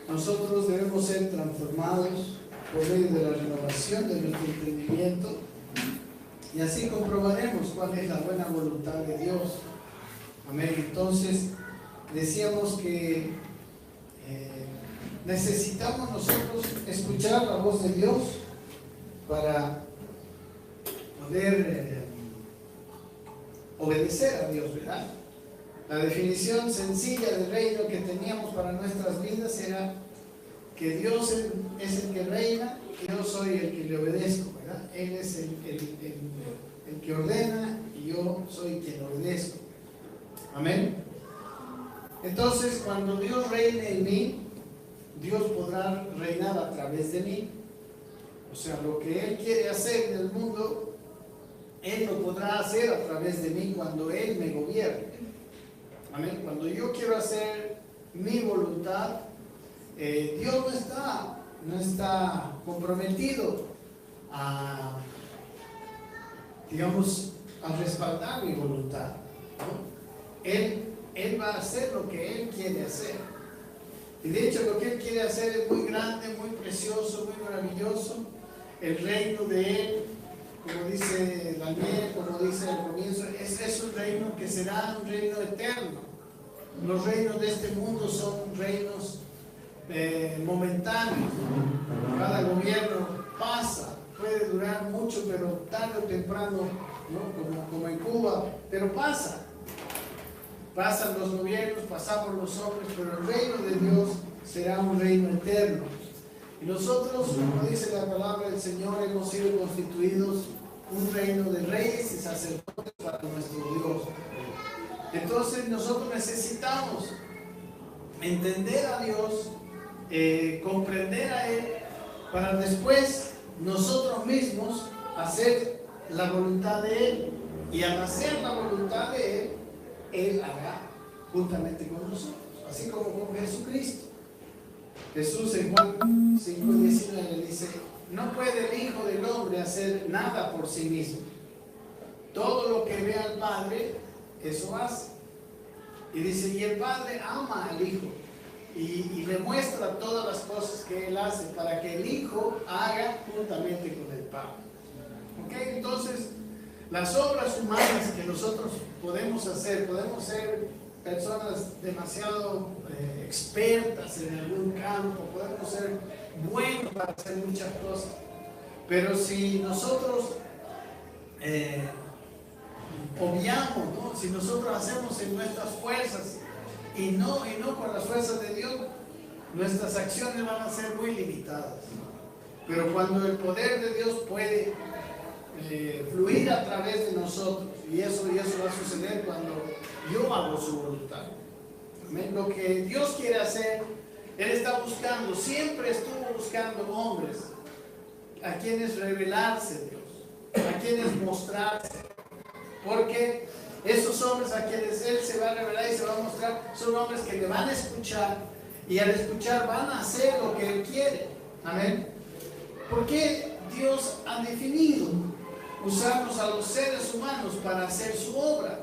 nosotros debemos ser transformados por medio de la renovación de nuestro entendimiento, y así comprobaremos cuál es la buena voluntad de Dios. Amén. Entonces, decíamos que necesitamos nosotros escuchar la voz de Dios para poder obedecer a Dios, ¿verdad? La definición sencilla del reino que teníamos para nuestras vidas era que Dios es el que reina y yo soy el que le obedezco, ¿verdad? Él es el que ordena y yo soy quien obedezco. Amén. Entonces, cuando Dios reine en mí, Dios podrá reinar a través de mí. O sea, lo que Él quiere hacer en el mundo, Él lo podrá hacer a través de mí cuando Él me gobierne. Amén. Cuando yo quiero hacer mi voluntad, Dios no está comprometido a, digamos, a respaldar mi voluntad, ¿no? Él va a hacer lo que Él quiere hacer. Y de hecho lo que Él quiere hacer es muy grande, muy precioso, muy maravilloso. El reino de Él, como dice Daniel, como dice al comienzo, es un reino que será un reino eterno. Los reinos de este mundo son reinos momentáneos. Cada gobierno pasa, puede durar mucho, pero tarde o temprano, ¿no? Como en Cuba, pero pasa. Pasan los gobiernos, pasamos los hombres, pero el reino de Dios será un reino eterno. Y nosotros, como dice la palabra del Señor, hemos sido constituidos un reino de reyes y sacerdotes para nuestro Dios. Entonces nosotros necesitamos entender a Dios, comprender a Él, para después nosotros mismos hacer la voluntad de Él. Y al hacer la voluntad de Él, Él hará juntamente con nosotros, así como con Jesucristo. Jesús en Juan 5:19 dice: no puede el Hijo del Hombre hacer nada por sí mismo. Todo lo que ve al Padre, eso hace. Y dice, y el Padre ama al Hijo y le muestra todas las cosas que Él hace para que el Hijo haga juntamente con el Padre. ¿Ok? Entonces, las obras humanas que nosotros podemos hacer, podemos ser personas demasiado expertas en algún campo, podemos ser buenos para hacer muchas cosas, pero si nosotros obviamos, ¿no? Si nosotros hacemos en nuestras fuerzas y no con las fuerzas de Dios, nuestras acciones van a ser muy limitadas. Pero cuando el poder de Dios puede fluir a través de nosotros, y eso va a suceder cuando yo hago su voluntad. ¿Amén? Lo que Dios quiere hacer, Él está buscando, siempre estuvo buscando hombres a quienes revelarse Dios, a quienes mostrarse, porque esos hombres a quienes Él se va a revelar y se va a mostrar son hombres que le van a escuchar, y al escuchar van a hacer lo que Él quiere. Amén. Porque Dios ha definido usarnos a los seres humanos para hacer su obra.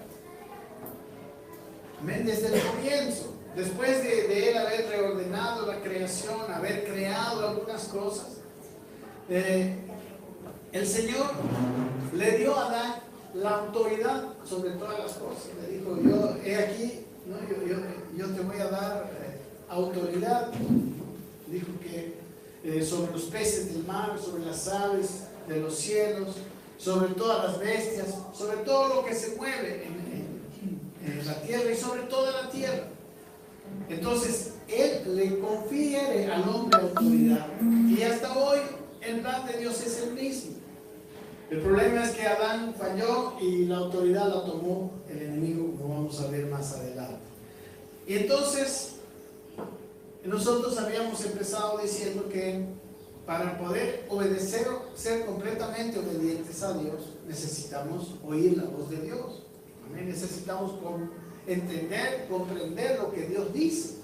Amén. Desde el comienzo, después de Él haber reordenado la creación, haber creado algunas cosas, el Señor le dio a Adán la autoridad sobre todas las cosas. Le dijo, yo he aquí, ¿no? yo te voy a dar autoridad. Dijo que sobre los peces del mar, sobre las aves de los cielos, sobre todas las bestias, sobre todo lo que se mueve en la tierra y sobre toda la tierra. Entonces, Él le confiere al hombre autoridad. Y hasta hoy, el plan de Dios es el mismo. El problema es que Adán falló y la autoridad la tomó el enemigo, como vamos a ver más adelante. Y entonces, nosotros habíamos empezado diciendo que para poder obedecer, ser completamente obedientes a Dios, necesitamos oír la voz de Dios. Amén. Necesitamos entender, comprender lo que Dios dice.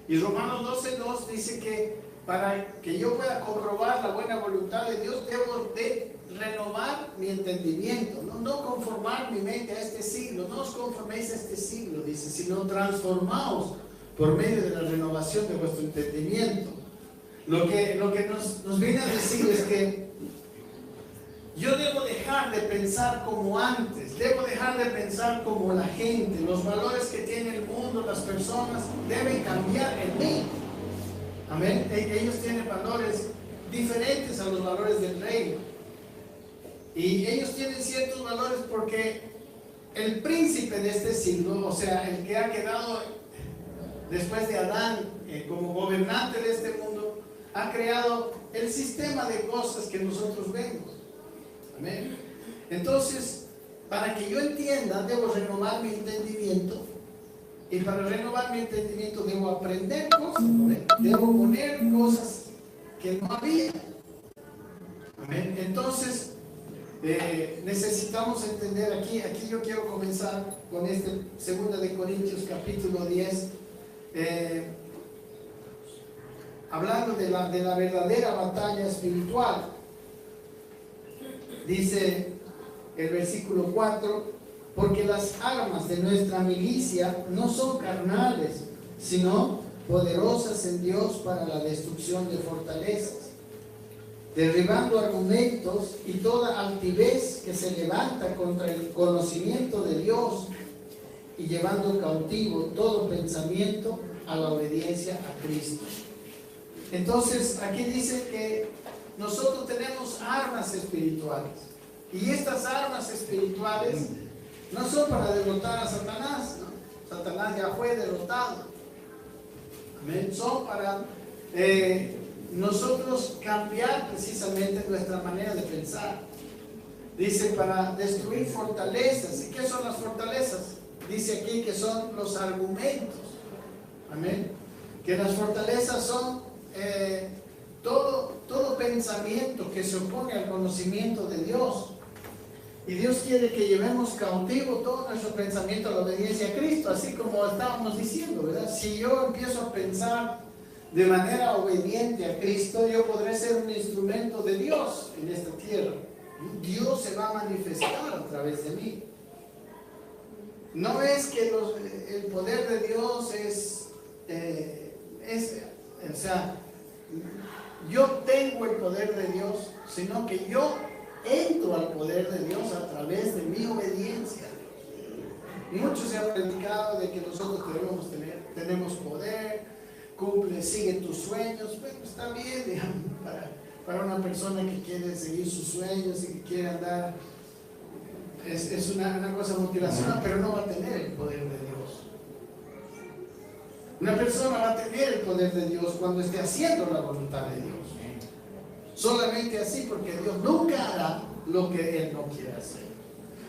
Y Romanos 12:2 dice que para que yo pueda comprobar la buena voluntad de Dios, debo de renovar mi entendimiento, no conformar mi mente a este siglo, no os conforméis a este siglo, dice, sino transformaos por medio de la renovación de vuestro entendimiento. Lo que nos viene a decir es que yo debo dejar de pensar como antes, debo dejar de pensar como la gente, los valores que tiene el mundo, las personas, deben cambiar en mí. Amén. Ellos tienen valores diferentes a los valores del reino. Y ellos tienen ciertos valores porque el príncipe de este siglo, o sea, el que ha quedado después de Adán como gobernante de este mundo, ha creado el sistema de cosas que nosotros vemos. Amén. Entonces, para que yo entienda, debo renovar mi entendimiento. Y para renovar mi entendimiento debo aprender cosas, ¿no? Debo poner cosas que no había. Amén. Entonces, necesitamos entender aquí yo quiero comenzar con este 2 de Corintios capítulo 10, hablando de la verdadera batalla espiritual. Dice el versículo 4, porque las armas de nuestra milicia no son carnales, sino poderosas en Dios para la destrucción de fortalezas, derribando argumentos y toda altivez que se levanta contra el conocimiento de Dios y llevando cautivo todo pensamiento a la obediencia a Cristo. Entonces aquí dice que nosotros tenemos armas espirituales, y estas armas espirituales no son para derrotar a Satanás, ¿no? Satanás ya fue derrotado. Amén. Son para nosotros cambiar precisamente nuestra manera de pensar. Dice para destruir fortalezas. ¿Y qué son las fortalezas? Dice aquí que son los argumentos. Amén. Que las fortalezas son todo pensamiento que se opone al conocimiento de Dios. Y Dios quiere que llevemos cautivo todo nuestro pensamiento a la obediencia a Cristo, así como estábamos diciendo, ¿verdad? Si yo empiezo a pensar de manera obediente a Cristo, yo podré ser un instrumento de Dios en esta tierra. Dios se va a manifestar a través de mí. No es que el poder de Dios o sea, yo tengo el poder de Dios, sino que yo entro al poder de Dios a través de mi obediencia. Mucho se ha predicado de que nosotros tenemos poder, sigue tus sueños. Bueno, está bien, digamos, para una persona que quiere seguir sus sueños y que quiere andar, es una cosa motivacional, pero no va a tener el poder de Dios. Una persona va a tener el poder de Dios cuando esté haciendo la voluntad de Dios. Solamente así, porque Dios nunca hará lo que Él no quiere hacer.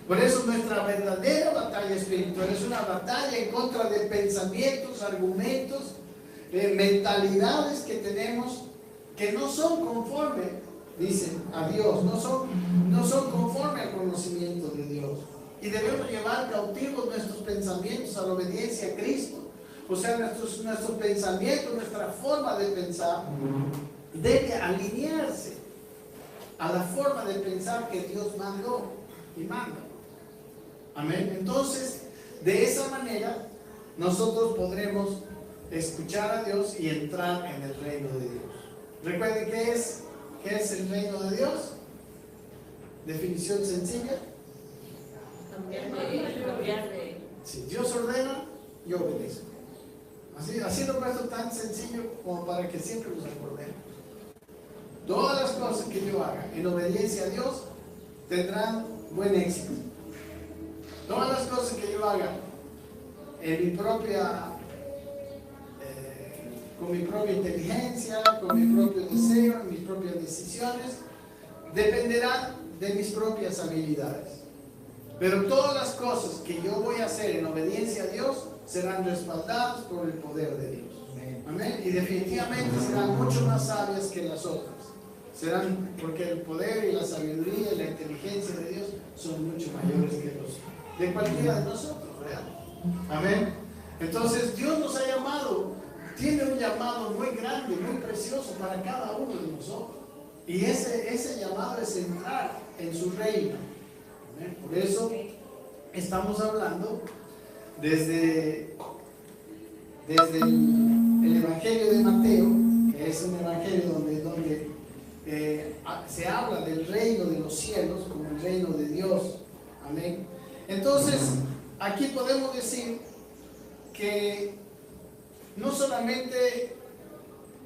Por eso nuestra verdadera batalla espiritual es una batalla en contra de pensamientos, argumentos, mentalidades que tenemos que no son conforme, dicen, a Dios, no son conforme al conocimiento de Dios. Y debemos llevar cautivos nuestros pensamientos a la obediencia a Cristo. O sea, nuestro pensamiento, nuestra forma de pensar debe alinearse a la forma de pensar que Dios mandó y manda. Amén. Entonces, de esa manera, nosotros podremos escuchar a Dios y entrar en el reino de Dios. Recuerden qué es el reino de Dios. Definición sencilla. Si Dios ordena, yo obedezco. Así lo puesto tan sencillo como para que siempre nos recordemos. Todas las cosas que yo haga en obediencia a Dios tendrán buen éxito. Todas las cosas que yo haga en mi propia con mi propia inteligencia, con mi propio deseo, en mis propias decisiones, dependerán de mis propias habilidades. Pero todas las cosas que yo voy a hacer en obediencia a Dios serán respaldadas por el poder de Dios. Amén. Y definitivamente serán mucho más sabias que las otras. Serán, porque el poder y la sabiduría y la inteligencia de Dios son mucho mayores que los de cualquiera de nosotros, ¿verdad? Amén. Entonces Dios nos ha llamado, tiene un llamado muy grande, muy precioso para cada uno de nosotros. Y ese llamado es entrar en su reino. Amén. Por eso estamos hablando desde desde el Evangelio de Mateo, que es un evangelio donde se habla del reino de los cielos como el reino de Dios. Amén. Entonces, aquí podemos decir que no solamente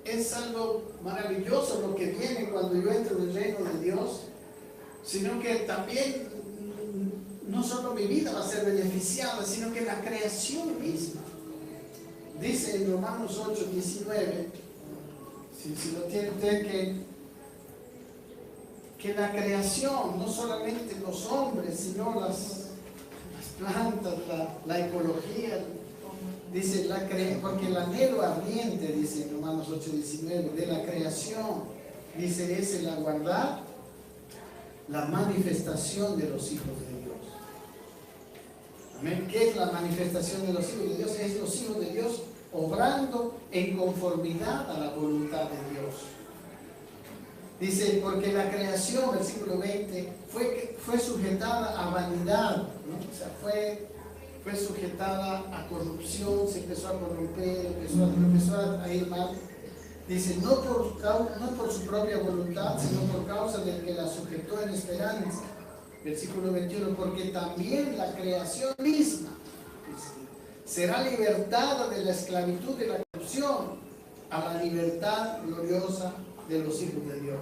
es algo maravilloso lo que viene cuando yo entro en el reino de Dios, sino que también no solo mi vida va a ser beneficiada, sino que la creación misma. Dice en Romanos 8, 19, si lo tiene usted, que la creación, no solamente los hombres, sino las plantas, la ecología, dice, porque el anhelo ardiente, dice en Romanos 8, 19, de la creación, dice, es el aguardar la manifestación de los hijos de Dios. Amén. ¿Qué es la manifestación de los hijos de Dios? Es los hijos de Dios obrando en conformidad a la voluntad de Dios. Dice, porque la creación, versículo 20, fue sujetada a vanidad, ¿no? O sea, fue sujetada a corrupción, se empezó a corromper, empezó a ir mal. Dice, no por su propia voluntad, sino por causa del que la sujetó en esperanza. Versículo 21, porque también la creación misma, dice, será libertada de la esclavitud de la corrupción a la libertad gloriosa de los hijos de Dios.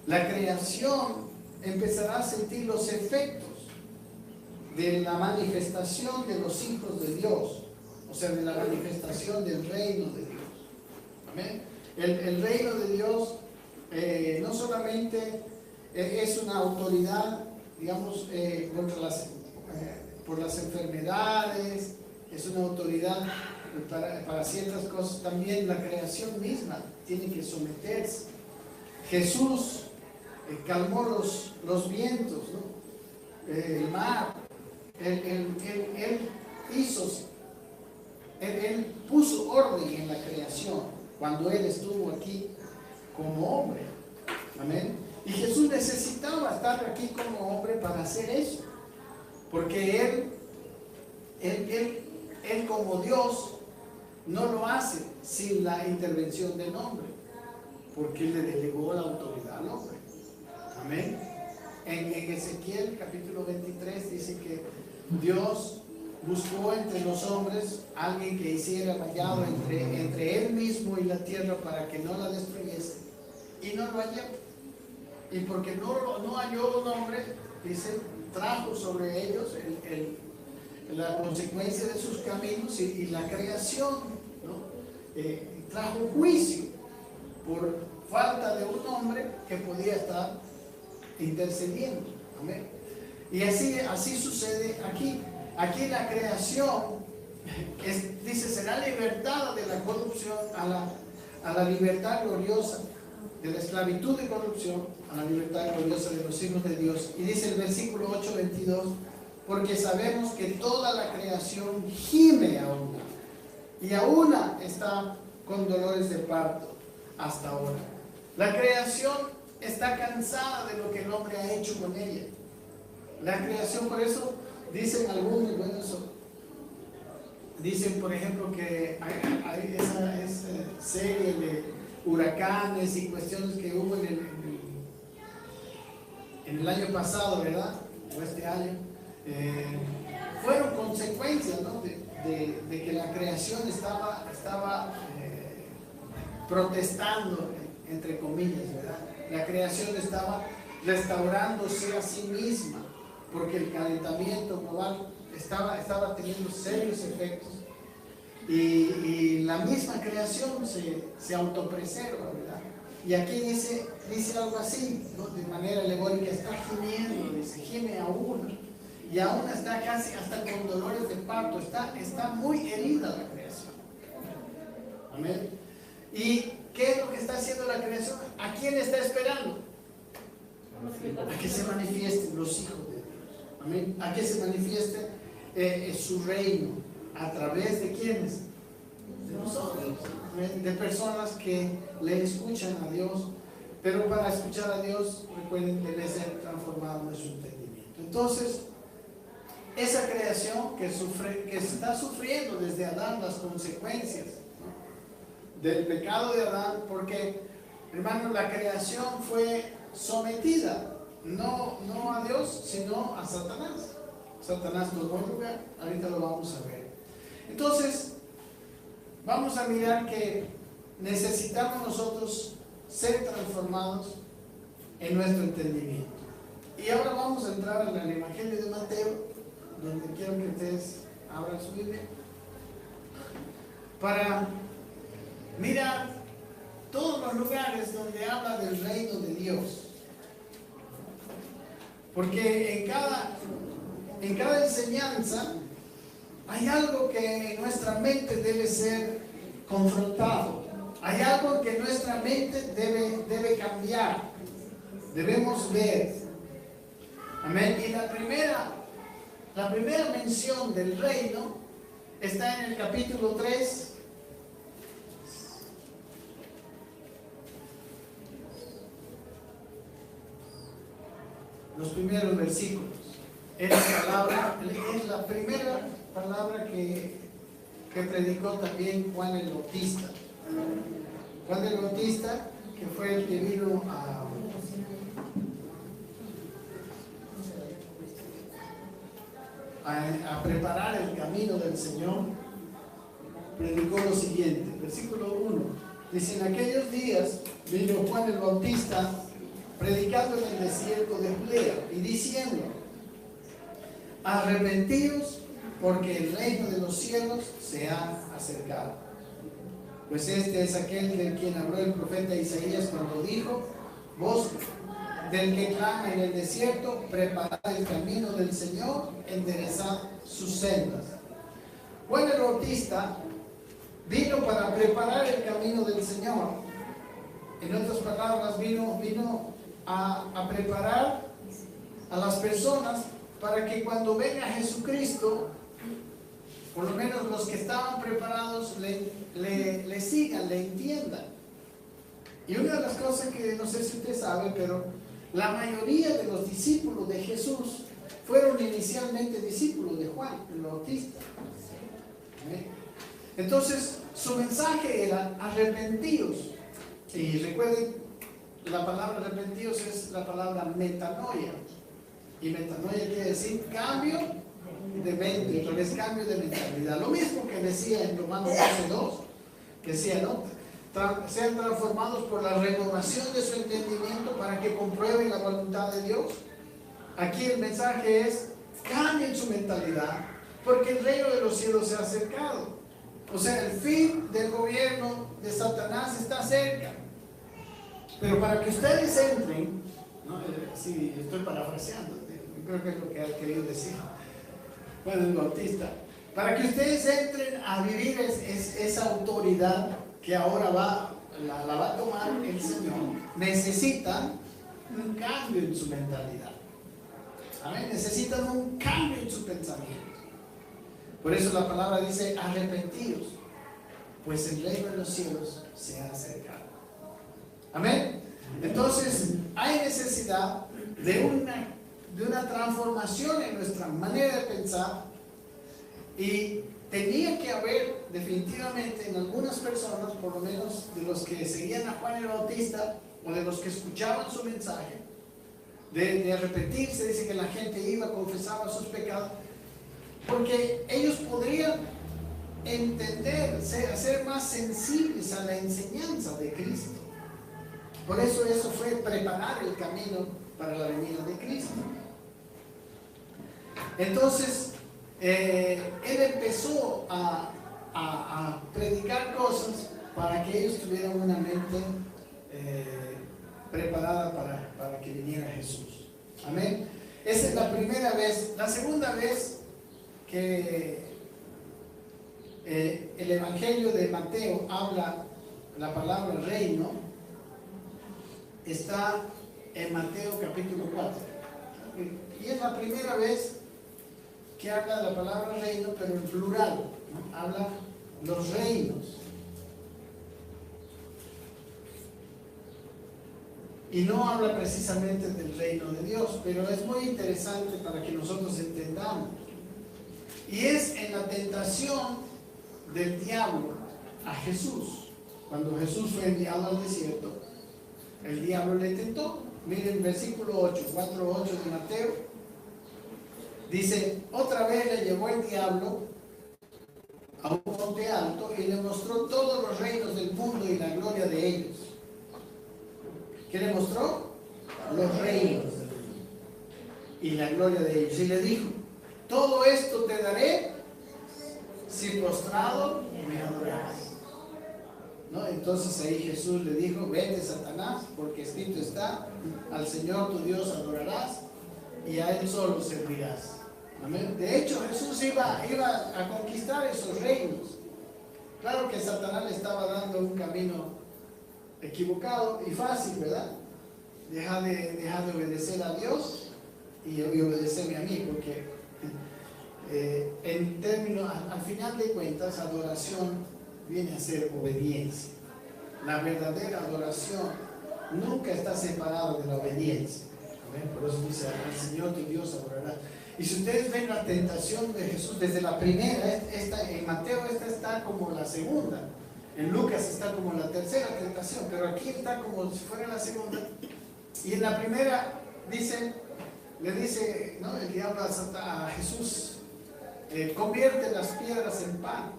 La creación empezará a sentir los efectos de la manifestación de los hijos de Dios, o sea, de la manifestación del reino de Dios. Amén. El reino de Dios no solamente es una autoridad, digamos, por las enfermedades, es una autoridad para ciertas cosas, también la creación misma tiene que someterse. Jesús calmó los vientos, ¿no? El mar, él puso orden en la creación cuando Él estuvo aquí como hombre. Amén. Y Jesús necesitaba estar aquí como hombre para hacer eso, porque Él como Dios no lo hace sin la intervención del hombre, porque Él le delegó la autoridad al hombre. Amén. En Ezequiel capítulo 23 dice que Dios buscó entre los hombres alguien que hiciera vallado entre Él mismo y la tierra para que no la destruyese, y no lo halló. Y porque no halló un hombre, dice, trajo sobre ellos la consecuencia de sus caminos y la creación, ¿no? Trajo juicio por falta de un hombre que podía estar intercediendo. Amén. Y así sucede aquí. Aquí la creación dice, será libertada de la corrupción a la libertad gloriosa, de la esclavitud de corrupción a la libertad gloriosa de los hijos de Dios. Y dice el versículo 8, 22, porque sabemos que toda la creación gime a una, y a una está con dolores de parto hasta ahora. La creación está cansada de lo que el hombre ha hecho con ella. La creación, por eso dicen algunos, bueno, dicen por ejemplo que hay esa serie de huracanes y cuestiones que hubo en el año pasado, ¿verdad? O este año, fueron consecuencias, ¿no? de que la creación estaba protestando, entre comillas, ¿verdad? La creación estaba restaurándose a sí misma, porque el calentamiento global estaba teniendo serios efectos, y la misma creación se autopreserva, ¿verdad? Y aquí dice algo así, ¿no? De manera alegórica, está gimiendo, dice, gime a una, y aún está casi hasta con dolores de parto, está muy herida la creación. Amén. ¿Y qué es lo que está haciendo la creación? ¿A quién está esperando? A que se manifiesten los hijos de Dios. Amén. A que se manifieste su reino. ¿A través de quiénes? De nosotros. Amén. De personas que le escuchan a Dios. Pero para escuchar a Dios, recuerden, debe ser transformado nuestro entendimiento. Entonces, esa creación que está sufriendo desde Adán las consecuencias, ¿no?, del pecado de Adán, porque, hermanos, la creación fue sometida, no a Dios, sino a Satanás. Satanás tomó el lugar, ahorita lo vamos a ver. Entonces, vamos a mirar que necesitamos nosotros ser transformados en nuestro entendimiento. Y ahora vamos a entrar al Evangelio de Mateo, donde quiero que ustedes abran su Biblia, para mirar todos los lugares donde habla del reino de Dios. Porque en cada enseñanza hay algo que en nuestra mente debe ser confrontado. Hay algo que nuestra mente debe cambiar. Debemos ver. Amén. Y la primera mención del reino está en el capítulo 3. Los primeros versículos. Es la primera palabra que predicó también Juan el Bautista. Juan el Bautista, que fue el que vino a preparar el camino del Señor, predicó lo siguiente, versículo 1. Dice: en aquellos días vino Juan el Bautista predicando en el desierto de Judea y diciendo: arrepentidos, porque el reino de los cielos se ha acercado. Pues este es aquel de quien habló el profeta Isaías cuando dijo: voz del que clama en el desierto, preparad el camino del Señor, enderezad sus sendas. Juan el Bautista vino para preparar el camino del Señor. En otras palabras, vino a preparar a las personas para que cuando venga Jesucristo, por lo menos los que estaban preparados le sigan, le entiendan. Y una de las cosas que no sé si usted sabe, pero la mayoría de los discípulos de Jesús fueron inicialmente discípulos de Juan el Bautista. Entonces, su mensaje era: arrepentidos. Y recuerden, la palabra arrepentidos es la palabra metanoia. Y metanoia quiere decir cambio de mente, entonces cambio de mentalidad. Lo mismo que decía en Romanos 12:2, que decía, ¿no?, sean transformados por la renovación de su entendimiento para que comprueben la voluntad de Dios. Aquí el mensaje es: cambien su mentalidad, porque el reino de los cielos se ha acercado. O sea, el fin del gobierno de Satanás está cerca. Pero para que ustedes entren, ¿no?, sí, estoy parafraseando, creo que es lo que ha querido decir Juan el Bautista, para que ustedes entren a vivir esa autoridad que ahora la va a tomar el Señor, necesitan un cambio en su mentalidad. Amén. Necesitan un cambio en su pensamiento. Por eso la palabra dice: arrepentidos, pues el reino de los cielos se ha acercado. Amén. Entonces hay necesidad de una transformación en nuestra manera de pensar, y tenía que haber definitivamente en algunas personas, por lo menos de los que seguían a Juan el Bautista o de los que escuchaban su mensaje, de arrepentirse. Dice que la gente iba, confesaba sus pecados, porque ellos podrían entender, ser más sensibles a la enseñanza de Cristo. Por eso fue preparar el camino para la venida de Cristo. Entonces, él empezó a predicar cosas para que ellos tuvieran una mente preparada para que viniera Jesús. Amén. Esa es la primera vez. La segunda vez que el Evangelio de Mateo habla la palabra reino está en Mateo capítulo 4. Y es la primera vez que habla la palabra reino, pero en plural, ¿no? Habla los reinos. Y no habla precisamente del reino de Dios, pero es muy interesante para que nosotros entendamos. Y es en la tentación del diablo a Jesús. Cuando Jesús fue enviado al desierto, el diablo le tentó. Miren versículo 8, 4:8 de Mateo. Dice, otra vez le llevó el diablo a un monte alto y le mostró todos los reinos del mundo y la gloria de ellos. ¿Qué le mostró? Los reinos y la gloria de ellos. Y le dijo, todo esto te daré si postrado me adorarás. ¿No? Entonces ahí Jesús le dijo, vete Satanás, porque escrito está, al Señor tu Dios adorarás y a Él solo servirás. Amén. De hecho, Jesús iba a conquistar esos reinos. Claro que Satanás le estaba dando un camino equivocado y fácil, ¿verdad? Deja de obedecer a Dios y obedecerme a mí, porque en términos, al final de cuentas, adoración viene a ser obediencia. La verdadera adoración nunca está separada de la obediencia. ¿Amén? Por eso dice, al Señor tu Dios adorará. Y si ustedes ven la tentación de Jesús desde la primera, en Mateo esta está como la segunda, en Lucas está como la tercera tentación, pero aquí está como si fuera la segunda. Y en la primera le dice, ¿no?, el diablo a Jesús, convierte las piedras en pan.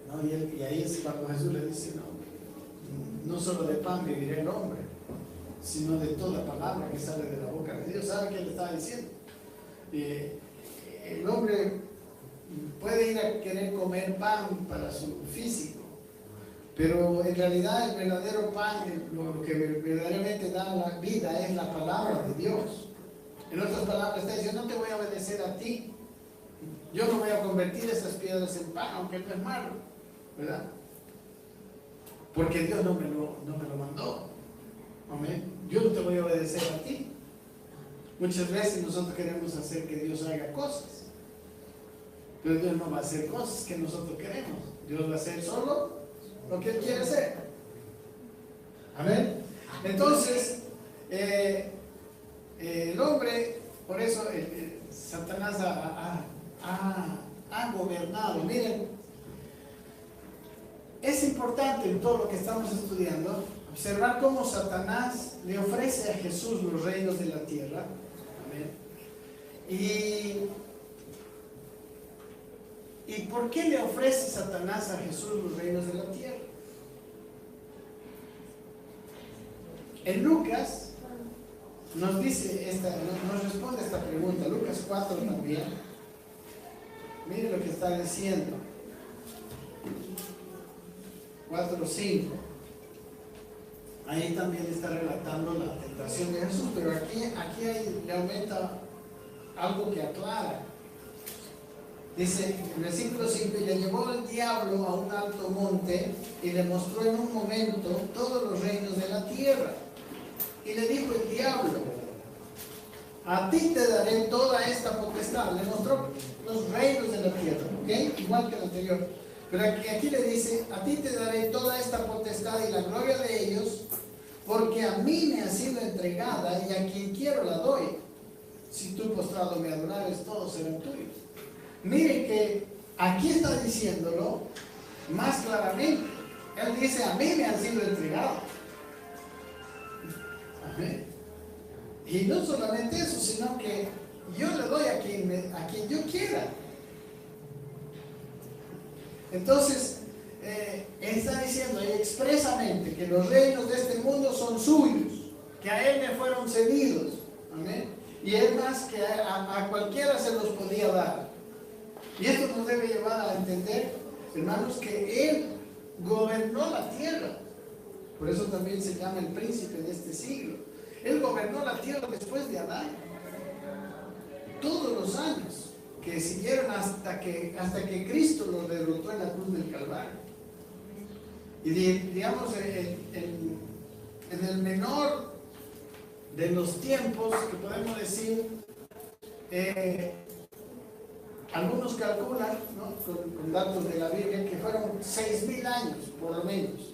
¿No? Y ahí es cuando Jesús le dice, no solo de pan vivirá el hombre, sino de toda palabra que sale de la boca de Dios. ¿Sabe qué le estaba diciendo? El hombre puede ir a querer comer pan para su físico, pero en realidad el verdadero pan, lo que verdaderamente da la vida, es la palabra de Dios. En otras palabras está diciendo, no te voy a obedecer a ti, yo no voy a convertir esas piedras en pan, aunque no es malo, ¿verdad? Porque Dios no me lo mandó. Amén. Yo no te voy a obedecer a ti. Muchas veces nosotros queremos hacer que Dios haga cosas, pero Dios no va a hacer cosas que nosotros queremos. Dios va a hacer solo lo que Él quiere hacer. Amén. Entonces, el hombre, por eso Satanás ha gobernado. Miren, es importante en todo lo que estamos estudiando observar cómo Satanás le ofrece a Jesús los reinos de la tierra. Amén. ¿Y por qué le ofrece Satanás a Jesús los reinos de la tierra? En Lucas nos dice nos responde esta pregunta, Lucas 4 también. Miren lo que está diciendo. 4:5. Ahí también está relatando la tentación de Jesús, pero aquí le aumenta algo que aclara. Dice en el versículo 5, y le llevó el diablo a un alto monte y le mostró en un momento todos los reinos de la tierra. Y le dijo el diablo, a ti te daré toda esta potestad. Le mostró los reinos de la tierra, ¿ok? Igual que el anterior. Pero aquí le dice, a ti te daré toda esta potestad y la gloria de ellos, porque a mí me ha sido entregada y a quien quiero la doy. Si tú postrado me adorares, todos serán tuyos. Miren que aquí está diciéndolo más claramente. Él dice, a mí me han sido entregados. Amén. Y no solamente eso, sino que yo le doy a quien yo quiera. Entonces, está diciendo ahí expresamente que los reinos de este mundo son suyos, que a Él me fueron cedidos. Amén. Y es más que a cualquiera se los podía dar. Y esto nos debe llevar a entender, hermanos, que Él gobernó la tierra. Por eso también se llama el príncipe de este siglo. Él gobernó la tierra después de Adán. Todos los años que siguieron hasta que Cristo lo derrotó en la cruz del Calvario. Y digamos, en el menor de los tiempos que podemos decir, algunos calculan, ¿no?, con datos de la Biblia, que fueron 6,000 años por lo menos.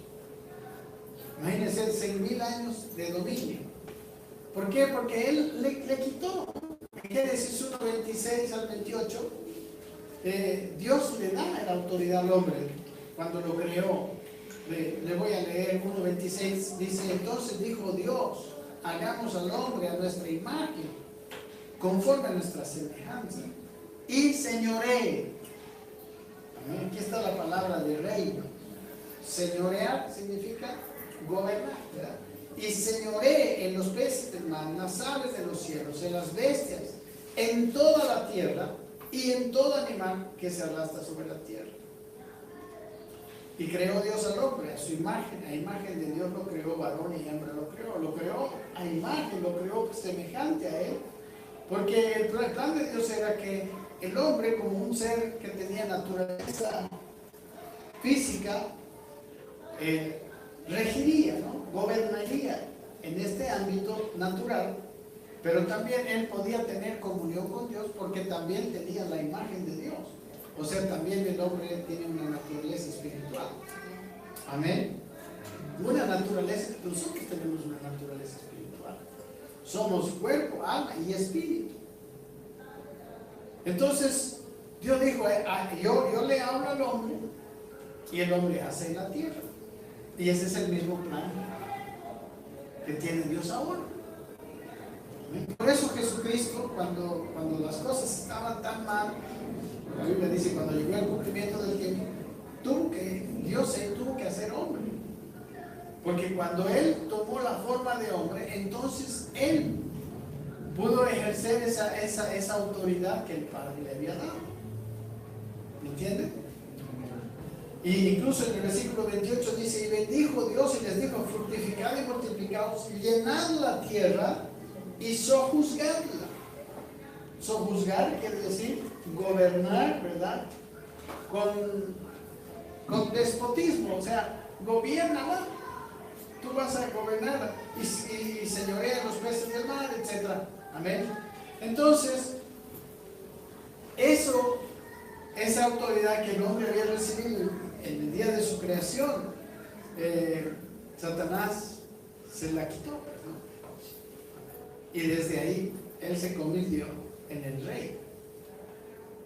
Imagínense, 6,000 años de dominio. ¿Por qué? Porque Él le quitó en Génesis 1, 26 al 28, Dios le da la autoridad al hombre cuando lo creó. Le voy a leer 1.26, dice: entonces dijo Dios, hagamos al hombre a nuestra imagen, conforme a nuestra semejanza, y señoree. Aquí está la palabra de reino. Señorear significa gobernar, ¿verdad? Y señoree en los peces del mar, en las aves de los cielos, en las bestias, en toda la tierra y en todo animal que se arrastra sobre la tierra. Y creó Dios al hombre a su imagen, a imagen de Dios lo creó, varón y hembra lo creó a imagen, lo creó semejante a él, porque el plan de Dios era que el hombre, como un ser que tenía naturaleza física, regiría, ¿no? Gobernaría en este ámbito natural, pero también él podía tener comunión con Dios porque también tenía la imagen de Dios. O sea, también el hombre tiene una naturaleza espiritual. Amén. Una naturaleza, nosotros tenemos una naturaleza espiritual. Somos cuerpo, alma y espíritu. Entonces, Dios dijo, yo le hablo al hombre y el hombre hace en la tierra. Y ese es el mismo plan que tiene Dios ahora. Por eso Jesucristo, cuando las cosas estaban tan mal, la Biblia dice, cuando llegó el cumplimiento del tiempo, Dios tuvo que hacer hombre. Porque cuando Él tomó la forma de hombre, entonces Él pudo ejercer esa autoridad que el Padre le había dado. ¿Me entienden? Y incluso en el versículo 28 dice: y bendijo Dios y les dijo, fructificad y multiplicaos, llenad la tierra y sojuzgadla. Sojuzgar quiere decir gobernar, ¿verdad? Con despotismo, o sea, gobiernala. Tú vas a gobernar y señorea los peces del mar, etc. Amén. Entonces, esa autoridad que el hombre había recibido en el día de su creación, Satanás se la quitó, ¿no? Y desde ahí él se convirtió en el rey.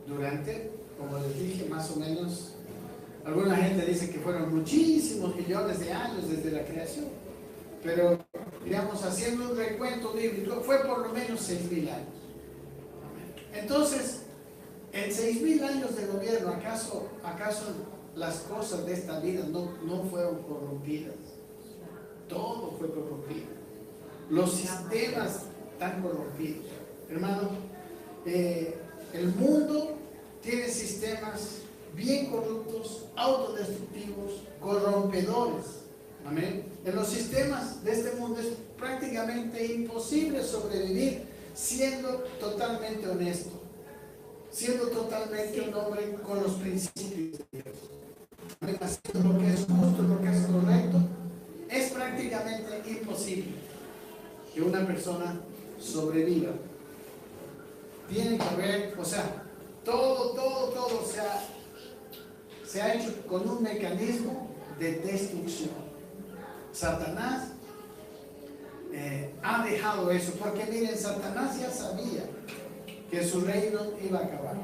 Durante, como les dije, más o menos, alguna gente dice que fueron muchísimos millones de años desde la creación, pero digamos, haciendo un recuento bíblico, fue por lo menos 6.000 años. Entonces, en 6.000 años de gobierno, ¿acaso las cosas de esta vida no fueron corrompidas? Todo fue corrompido. Los sistemas están corrompidos. Hermano, el mundo tiene sistemas bien corruptos, autodestructivos, corrompedores. Amén. En los sistemas de este mundo es prácticamente imposible sobrevivir siendo totalmente honesto, siendo totalmente un hombre con los principios de Dios. Amén. Haciendo lo que es justo, lo que es correcto, es prácticamente imposible que una persona sobreviva. Tiene que haber, o sea, todo se ha hecho con un mecanismo de destrucción. Satanás ha dejado eso, porque miren, Satanás ya sabía que su reino iba a acabar.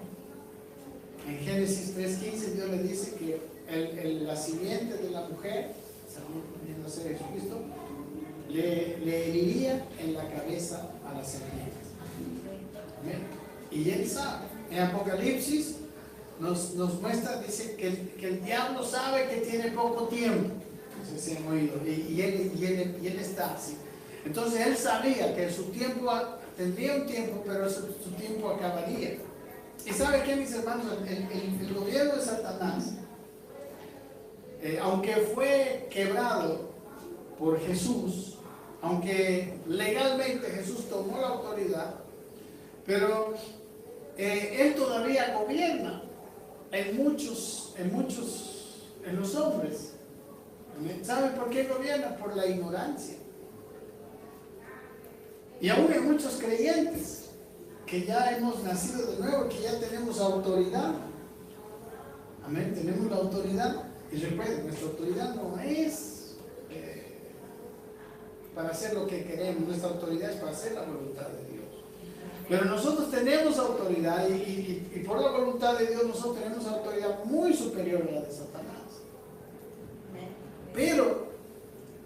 En Génesis 3:15 Dios le dice que la simiente de la mujer, no sé, Jesucristo, le heriría en la cabeza a la serpiente. Amén. Y él sabe. En Apocalipsis nos muestra, dice que el diablo sabe que tiene poco tiempo. No sé si han oído. Y él está así. Entonces él sabía que su tiempo tendría un tiempo, pero su tiempo acabaría. ¿Y sabe qué, mis hermanos? El gobierno de Satanás, aunque fue quebrado por Jesús, aunque legalmente Jesús tomó la autoridad, pero él todavía gobierna en los hombres. ¿Saben por qué gobierna? Por la ignorancia. Y aún hay muchos creyentes que ya hemos nacido de nuevo, que ya tenemos autoridad. Amén, tenemos la autoridad. Y recuerden, nuestra autoridad no es para hacer lo que queremos, nuestra autoridad es para hacer la voluntad de Dios. Pero nosotros tenemos autoridad y por la voluntad de Dios nosotros tenemos autoridad muy superior a la de Satanás. Pero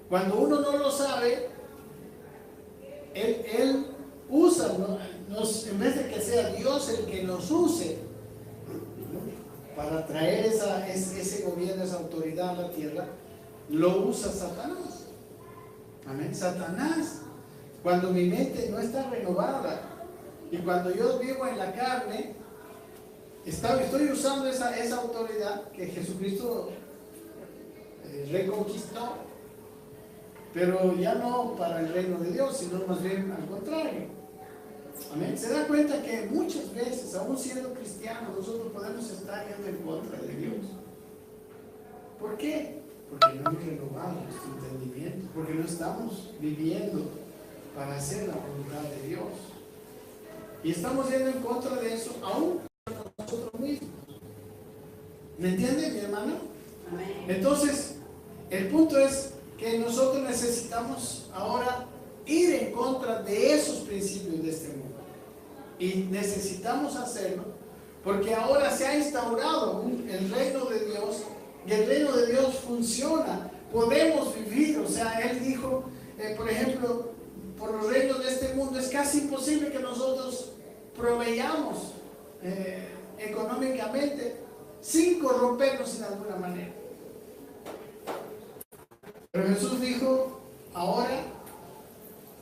cuando uno no lo sabe, Él usa, en vez de que sea Dios el que nos use para traer ese gobierno, esa autoridad a la tierra, lo usa Satanás. Amén. Satanás, cuando mi mente no está renovada y cuando yo vivo en la carne, estoy usando esa autoridad que Jesucristo reconquistó, pero ya no para el reino de Dios, sino más bien al contrario. Amén. Se da cuenta que muchas veces, aún siendo cristianos, nosotros podemos estar yendo en contra de Dios. ¿Por qué? Porque no hemos renovado nuestro entendimiento, porque no estamos viviendo para hacer la voluntad de Dios. Y estamos yendo en contra de eso, aún nosotros mismos. ¿Me entiende, mi hermano? Amén. Entonces, el punto es que nosotros necesitamos ahora ir en contra de esos principios de este mundo. Y necesitamos hacerlo porque ahora se ha instaurado el reino de Dios y el reino de Dios funciona. Podemos vivir, o sea, Él dijo, por ejemplo, por los reinos de este mundo es casi imposible que nosotros proveamos económicamente sin corrompernos en alguna manera. Pero Jesús dijo, ahora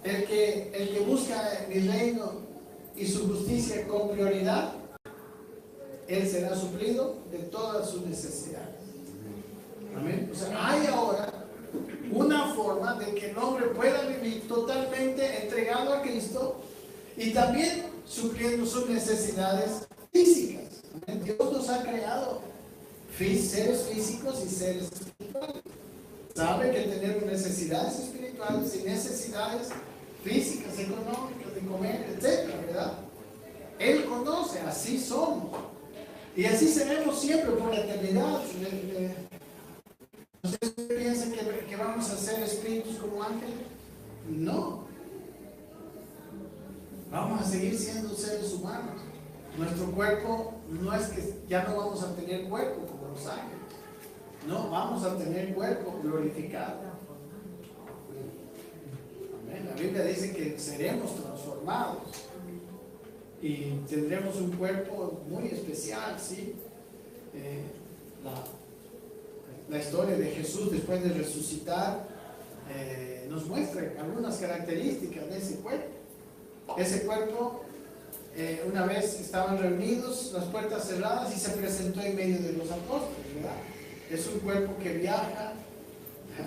el que busca mi reino y su justicia con prioridad, Él será suplido de todas sus necesidades. Amén. O sea, hay ahora una forma de que el hombre pueda vivir totalmente entregado a Cristo y también supliendo sus necesidades físicas. Amén. Dios nos ha creado seres físicos y seres espirituales. Sabe que tenemos necesidades espirituales y necesidades físicas, económicas, de comer, etcétera, ¿verdad? Él conoce, así somos. Y así seremos siempre por la eternidad. ¿Ustedes piensan que vamos a ser espíritus como ángeles? No. Vamos a seguir siendo seres humanos. Nuestro cuerpo no es que ya no vamos a tener cuerpo como los ángeles. No, vamos a tener cuerpo glorificado. Amén. La Biblia dice que seremos transformados y tendremos un cuerpo muy especial, ¿sí? La historia de Jesús después de resucitar nos muestra algunas características de ese cuerpo. Ese cuerpo, una vez estaban reunidos, las puertas cerradas, y se presentó en medio de los apóstoles, ¿verdad? Es un cuerpo que viaja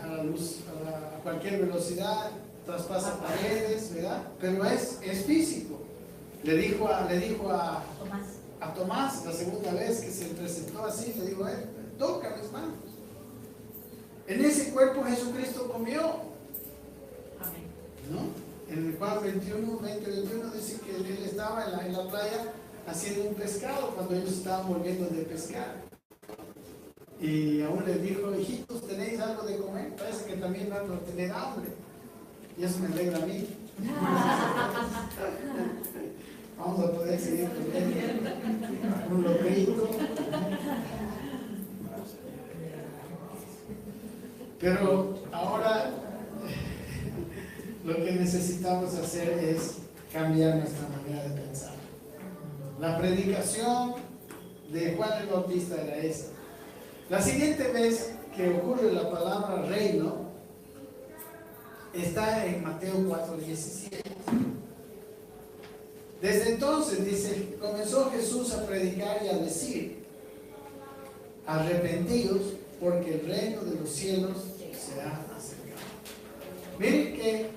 a la luz, a cualquier velocidad, traspasa paredes, ¿verdad? Pero es físico. Le dijo a Tomás la segunda vez que se presentó así, le dijo, toca mis manos. En ese cuerpo Jesucristo comió. ¿No? En el Juan 21 dice que él estaba en la playa haciendo un pescado cuando ellos estaban volviendo de pescar. Y aún les dijo, hijitos, ¿tenéis algo de comer? Parece que también van a tener hambre. Y eso me alegra a mí. Vamos a poder seguir comiendo un locrito. Pero ahora lo que necesitamos hacer es cambiar nuestra manera de pensar. La predicación de Juan el Bautista era esa. La siguiente vez que ocurre la palabra reino está en Mateo 4:17. Desde entonces, dice, comenzó Jesús a predicar y a decir, arrepentidos, porque el reino de los cielos se ha acercado. Miren que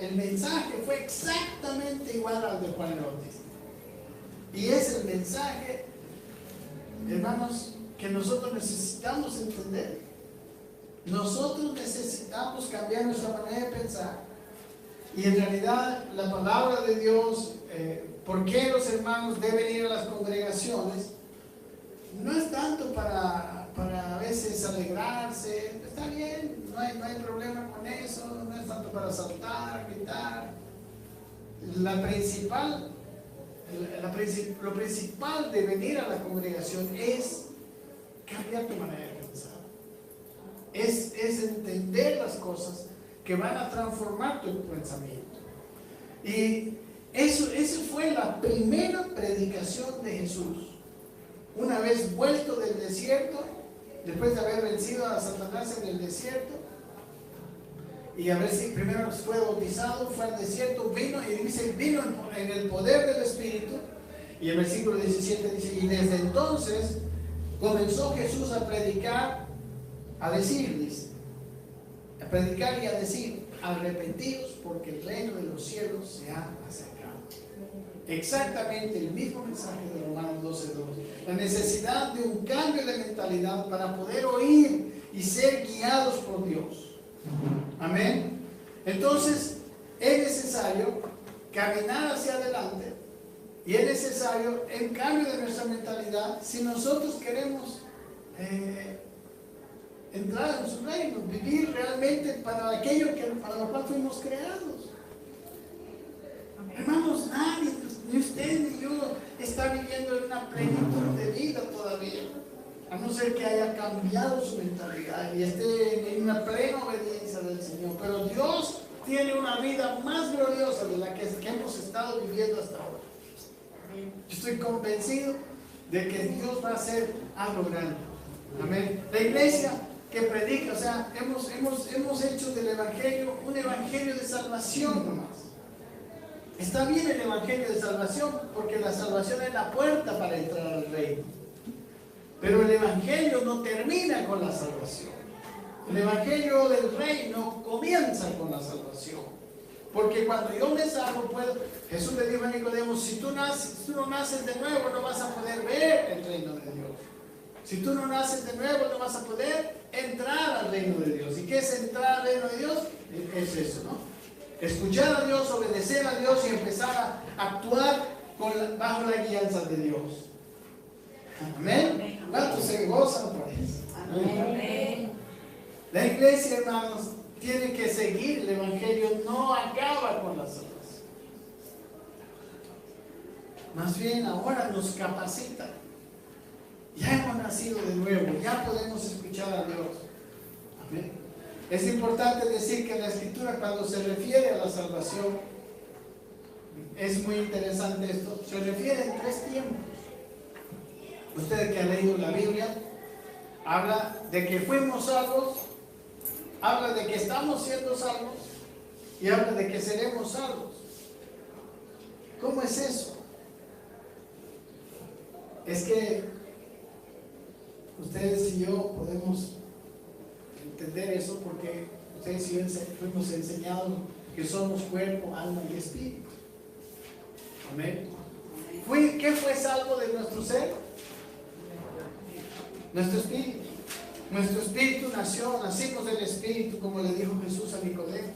el mensaje fue exactamente igual al de Juan el Bautista. Y es el mensaje, hermanos, que nosotros necesitamos entender. Nosotros necesitamos cambiar nuestra manera de pensar. Y en realidad la palabra de Dios, ¿por qué los hermanos deben ir a las congregaciones? No es tanto para a veces alegrarse, está bien, no hay problema con eso, no es tanto para saltar, gritar. lo principal de venir a la congregación es cambiar tu manera de pensar. Es entender las cosas que van a transformar tu pensamiento. Y eso fue la primera predicación de Jesús. Una vez vuelto del desierto, después de haber vencido a Satanás en el desierto, y a ver si primero fue bautizado, fue al desierto, vino en el poder del Espíritu. Y el versículo 17 dice, y desde entonces comenzó Jesús a predicar, a decir, a predicar y a decir, arrepentidos porque el reino de los cielos se ha acercado. Exactamente el mismo mensaje de Romanos 12:2. La necesidad de un cambio de mentalidad para poder oír y ser guiados por Dios. Amén. Entonces es necesario caminar hacia adelante y es necesario el cambio de nuestra mentalidad si nosotros queremos entrar en su reino, vivir realmente para aquello para lo cual fuimos creados. Hermanos, nadie, ni usted ni yo, está viviendo en una plenitud de vida todavía, a no ser que haya cambiado su mentalidad y esté en una plena obediencia del Señor. Pero Dios tiene una vida más gloriosa de la que hemos estado viviendo hasta ahora. Yo estoy convencido de que Dios va a hacer algo grande. Amén. La iglesia que predica, o sea, hemos hecho del evangelio un evangelio de salvación nomás. Está bien el evangelio de salvación, porque la salvación es la puerta para entrar al reino. Pero el evangelio no termina con la salvación. El evangelio del reino comienza con la salvación. Porque cuando yo me salvo, Jesús le dijo a Nicodemo, si tú no naces de nuevo, no vas a poder ver el reino de Dios. Si tú no naces de nuevo, no vas a poder entrar al reino de Dios. ¿Y qué es entrar al reino de Dios? Es eso, ¿no? Escuchar a Dios, obedecer a Dios y empezar a actuar bajo la guianza de Dios. Amén. ¿Cuántos se gozan por eso? Amén. La iglesia, hermanos, tiene que seguir el evangelio, no acaba con la salvación. Más bien ahora nos capacita. Ya hemos nacido de nuevo, ya podemos escuchar a Dios. Amén. Es importante decir que en la Escritura, cuando se refiere a la salvación, es muy interesante esto, se refiere en 3 tiempos. Ustedes que han leído la Biblia, habla de que fuimos salvos, habla de que estamos siendo salvos y habla de que seremos salvos. ¿Cómo es eso? Es que ustedes y yo podemos entender eso porque ustedes y yo fuimos enseñados que somos cuerpo, alma y espíritu. Amén. ¿Qué fue salvo de nuestro ser? Nuestro espíritu. Nuestro espíritu nacimos del espíritu, como le dijo Jesús a Nicodemo.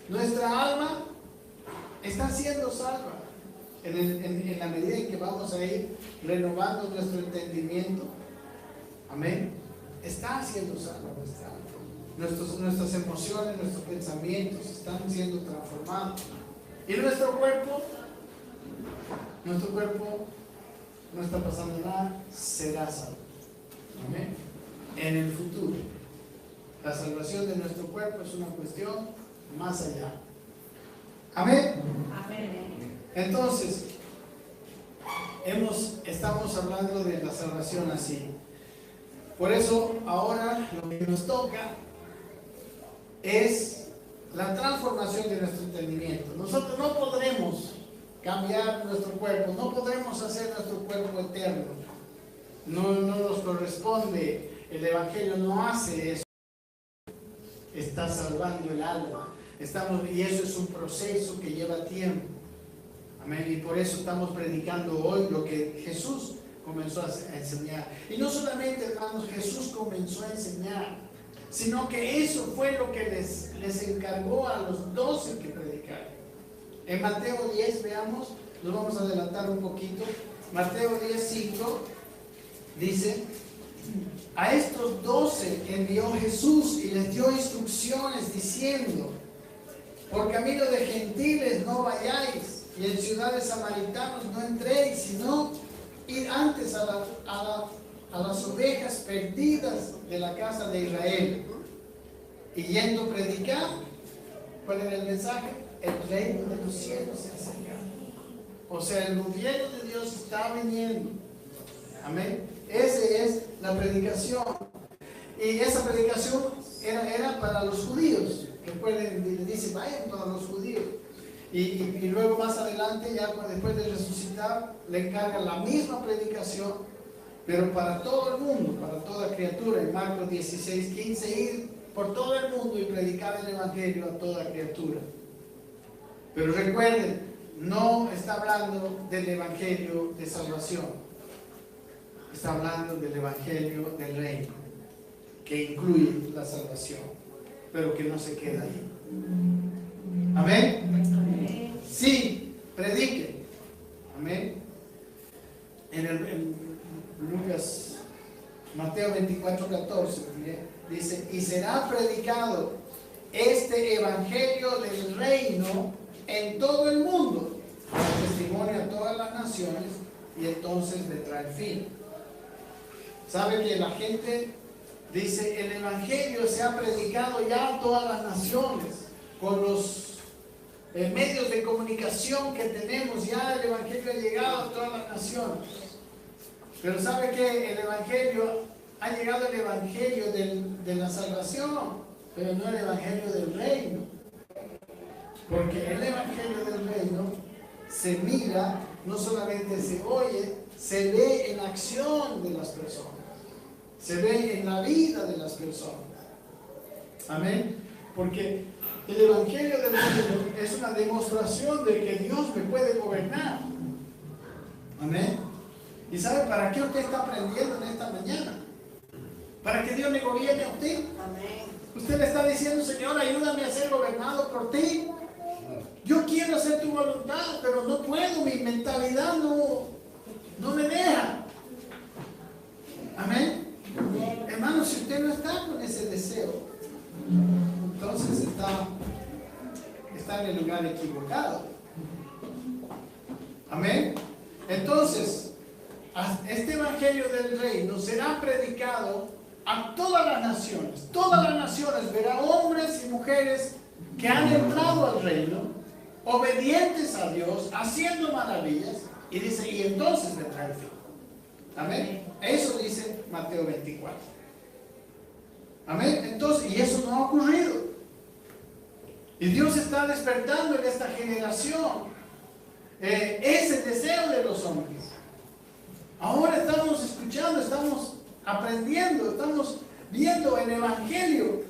Nuestra alma está siendo salva en la medida en que vamos a ir renovando nuestro entendimiento. Amén. Está siendo salva nuestra alma. Nuestras emociones, nuestros pensamientos están siendo transformados. Y nuestro cuerpo no está pasando nada, será salvo. Amén. En el futuro. La salvación de nuestro cuerpo es una cuestión más allá. Amén. Amén. Entonces, estamos hablando de la salvación así. Por eso ahora lo que nos toca es la transformación de nuestro entendimiento. Nosotros no podremos cambiar nuestro cuerpo, no podremos hacer nuestro cuerpo eterno. No nos corresponde, el Evangelio no hace eso. Está salvando el alma. Y eso es un proceso que lleva tiempo. Amén. Y por eso estamos predicando hoy lo que Jesús comenzó a enseñar. Y no solamente, hermanos, Jesús comenzó a enseñar, sino que eso fue lo que les encargó a los 12 que predicaron. En Mateo 10, veamos, nos vamos a adelantar un poquito. Mateo 10:5 dice: a estos 12 envió Jesús y les dio instrucciones diciendo: Por camino de gentiles no vayáis, y en ciudades samaritanos no entréis, sino ir antes a las ovejas perdidas de la casa de Israel. Y yendo a predicar, ¿cuál era el mensaje? El reino de los cielos se ha acercado. O sea, el gobierno de Dios está viniendo. Amén. Esa es la predicación. Y esa predicación era para los judíos. Recuerden, le dice, vayan todos los judíos. Y luego más adelante, ya después de resucitar, le encarga la misma predicación, pero para todo el mundo, para toda criatura. En Marcos 16:15, ir por todo el mundo y predicar el evangelio a toda criatura. Pero recuerden, no está hablando del evangelio de salvación, está hablando del evangelio del reino, que incluye la salvación, pero que no se queda ahí. Amén. Sí, prediquen. Amén. En Lucas, Mateo 24:14 dice: y será predicado este evangelio del reino en todo el mundo, para testimonio a todas las naciones, y entonces vendrá el fin. ¿Sabe que la gente dice, el evangelio se ha predicado ya a todas las naciones, con los medios de comunicación que tenemos, ya el evangelio ha llegado a todas las naciones? Pero ¿sabe que el evangelio, ha llegado el evangelio de la salvación, pero no el evangelio del reino? Porque el evangelio del reino se mira, no solamente se oye, se ve en acción de las personas, se ve en la vida de las personas. Amén. Porque el evangelio del reino es una demostración de que Dios me puede gobernar. Amén. ¿Y sabe para qué usted está aprendiendo en esta mañana? Para que Dios le gobierne a usted. Amén. Usted le está diciendo, Señor, ayúdame a ser gobernado por ti. Yo quiero hacer tu voluntad, pero no puedo, mi mentalidad no me deja. Amén. Hermano, si usted no está con ese deseo, entonces está en el lugar equivocado. Amén. Entonces, este evangelio del reino será predicado a todas las naciones. Todas las naciones verán hombres y mujeres que han entrado al reino, obedientes a Dios, haciendo maravillas, y dice, y entonces vendrá el fin. Amén. Eso dice Mateo 24. Amén. Entonces, y eso no ha ocurrido. Y Dios está despertando en esta generación ese deseo de los hombres. Ahora estamos escuchando, estamos aprendiendo, estamos viendo el evangelio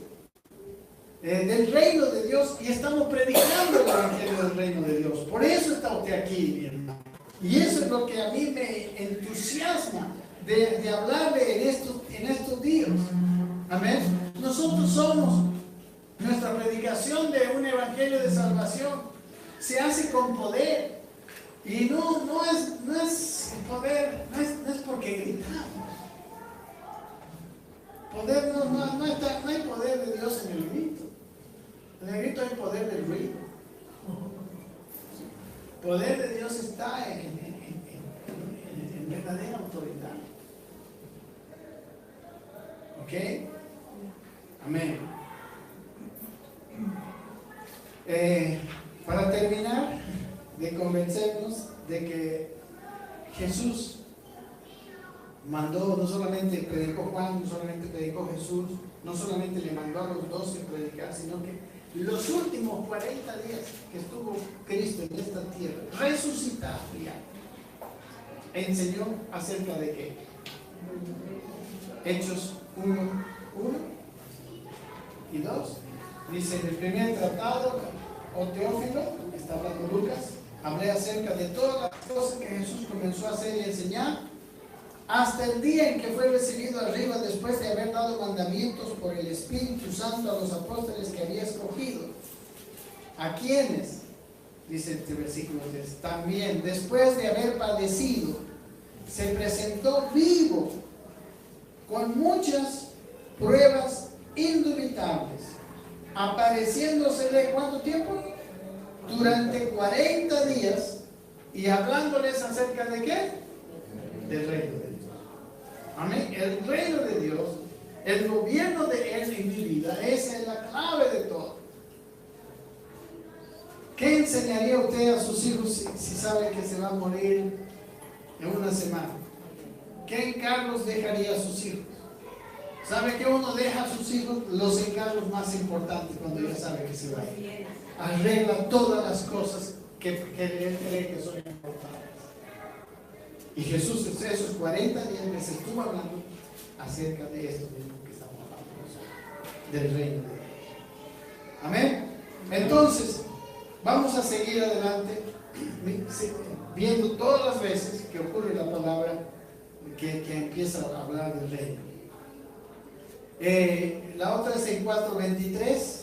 del reino de Dios, y estamos predicando el evangelio del reino de Dios. Por eso está usted aquí, mi hermano. Y eso es lo que a mí me entusiasma de hablarle en estos días. Amén. Nosotros somos, nuestra predicación de un evangelio de salvación se hace con poder. Y no es poder, no es porque gritamos. Poder no hay poder de Dios en el grito. En el grito hay poder del ruido. El poder de Dios está en verdadera autoridad. ¿Ok? Amén. Para terminar de convencernos de que Jesús mandó, no solamente predicó Juan, no solamente predicó Jesús, no solamente le mandó a los 12 predicar, sino que los últimos 40 días que estuvo Cristo en esta tierra, resucitado ya, enseñó acerca de qué. Hechos 1 y 2. Dice, en el primer tratado, o Teófilo, está hablando Lucas, hablé acerca de todas las cosas que Jesús comenzó a hacer y enseñar, hasta el día en que fue recibido arriba, después de haber dado mandamientos por el Espíritu Santo a los apóstoles que había escogido. ¿A quiénes? Dice este versículo 3. También, después de haber padecido, se presentó vivo, con muchas pruebas indubitables, apareciéndosele, ¿cuánto tiempo? durante 40 días y hablándoles acerca de ¿qué? Del reino de Dios. Amén. El reino de Dios, el gobierno de Él en mi vida, esa es la clave de todo. ¿Qué enseñaría usted a sus hijos si sabe que se va a morir en una semana? ¿Qué encargos dejaría a sus hijos? ¿Sabe que uno deja a sus hijos los encargos más importantes cuando ya sabe que se va a ir? Arregla todas las cosas que él cree que son importantes. Y Jesús, esos 40 días les estuvo hablando acerca de esto mismo que estamos hablando, del reino de Dios. Amén. Entonces, vamos a seguir adelante viendo todas las veces que ocurre la palabra que empieza a hablar del reino. La otra es en 4:23,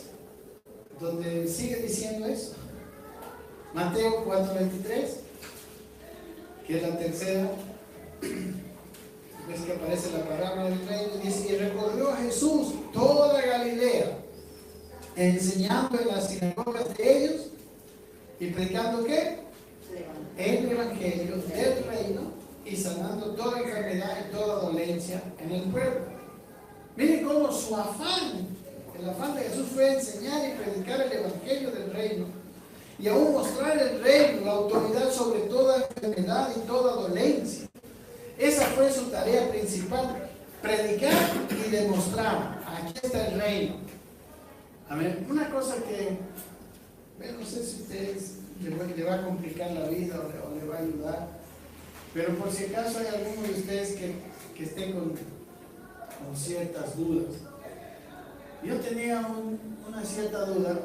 donde sigue diciendo eso. Mateo 4:23, que es la tercera vez que aparece la palabra del reino. Dice: y recorrió Jesús toda Galilea, enseñando en las sinagogas de ellos y predicando ¿qué? El evangelio del reino y sanando toda enfermedad y toda dolencia en el pueblo. Miren cómo su afán, el afán de Jesús fue enseñar y predicar el evangelio del reino y aún mostrar el reino, la autoridad sobre toda enfermedad y toda dolencia. Esa fue su tarea principal, predicar y demostrar. Aquí está el reino. Amén. Una cosa que no sé si a ustedes le va a complicar la vida o le va a ayudar, pero por si acaso hay alguno de ustedes que esté con ciertas dudas. Yo tenía una cierta duda.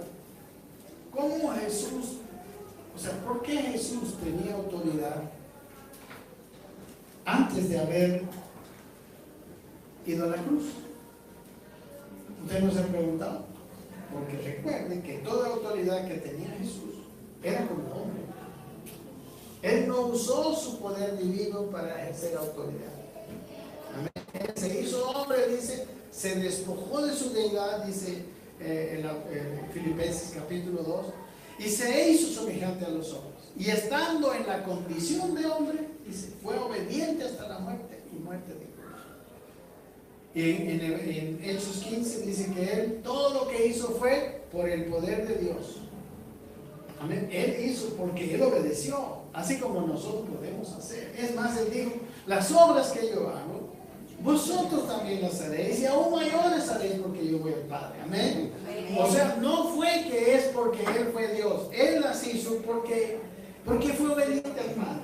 ¿Cómo Jesús, por qué Jesús tenía autoridad antes de haber ido a la cruz? ¿Usted no se ha preguntado? Porque recuerden que toda autoridad que tenía Jesús era como hombre. Él no usó su poder divino para ejercer autoridad. Él se hizo hombre, dice, se despojó de su deidad, dice en Filipenses capítulo 2, y se hizo semejante a los hombres. Y estando en la condición de hombre, dice, fue obediente hasta la muerte y muerte de cruz. Y en Hechos 15 dice que él todo lo que hizo fue por el poder de Dios. Amén. Él hizo porque él obedeció, así como nosotros podemos hacer. Es más, él dijo, las obras que yo hago, vosotros también las haréis y aún mayores haréis porque yo voy al Padre. Amén. O sea, no fue que es porque Él fue Dios. Él las hizo porque fue obediente al Padre.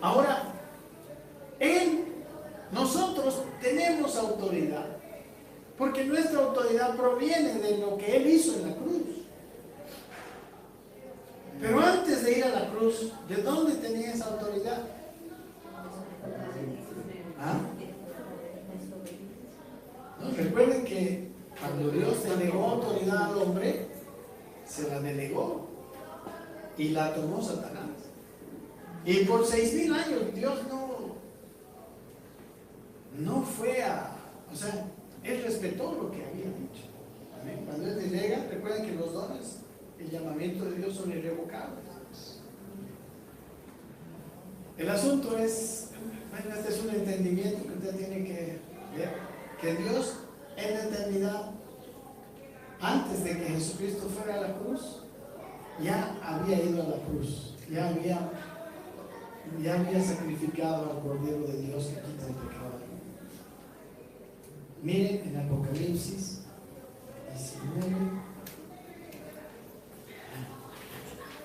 Ahora, nosotros tenemos autoridad porque nuestra autoridad proviene de lo que Él hizo en la cruz. Pero antes de ir a la cruz, ¿de dónde tenía esa autoridad? ¿Ah? No, recuerden que cuando Dios delegó autoridad al hombre, se la delegó y la tomó Satanás. Y por 6,000 años Dios no fue Él respetó lo que había dicho. ¿Amén? Cuando Él delega, recuerden que los dones, el llamamiento de Dios son irrevocables. El asunto es, este es un entendimiento que usted tiene que ver, que Dios en la eternidad, antes de que Jesucristo fuera a la cruz, ya había ido a la cruz, ya había sacrificado al Cordero de Dios que quita el pecado del mundo. Miren en Apocalipsis 19.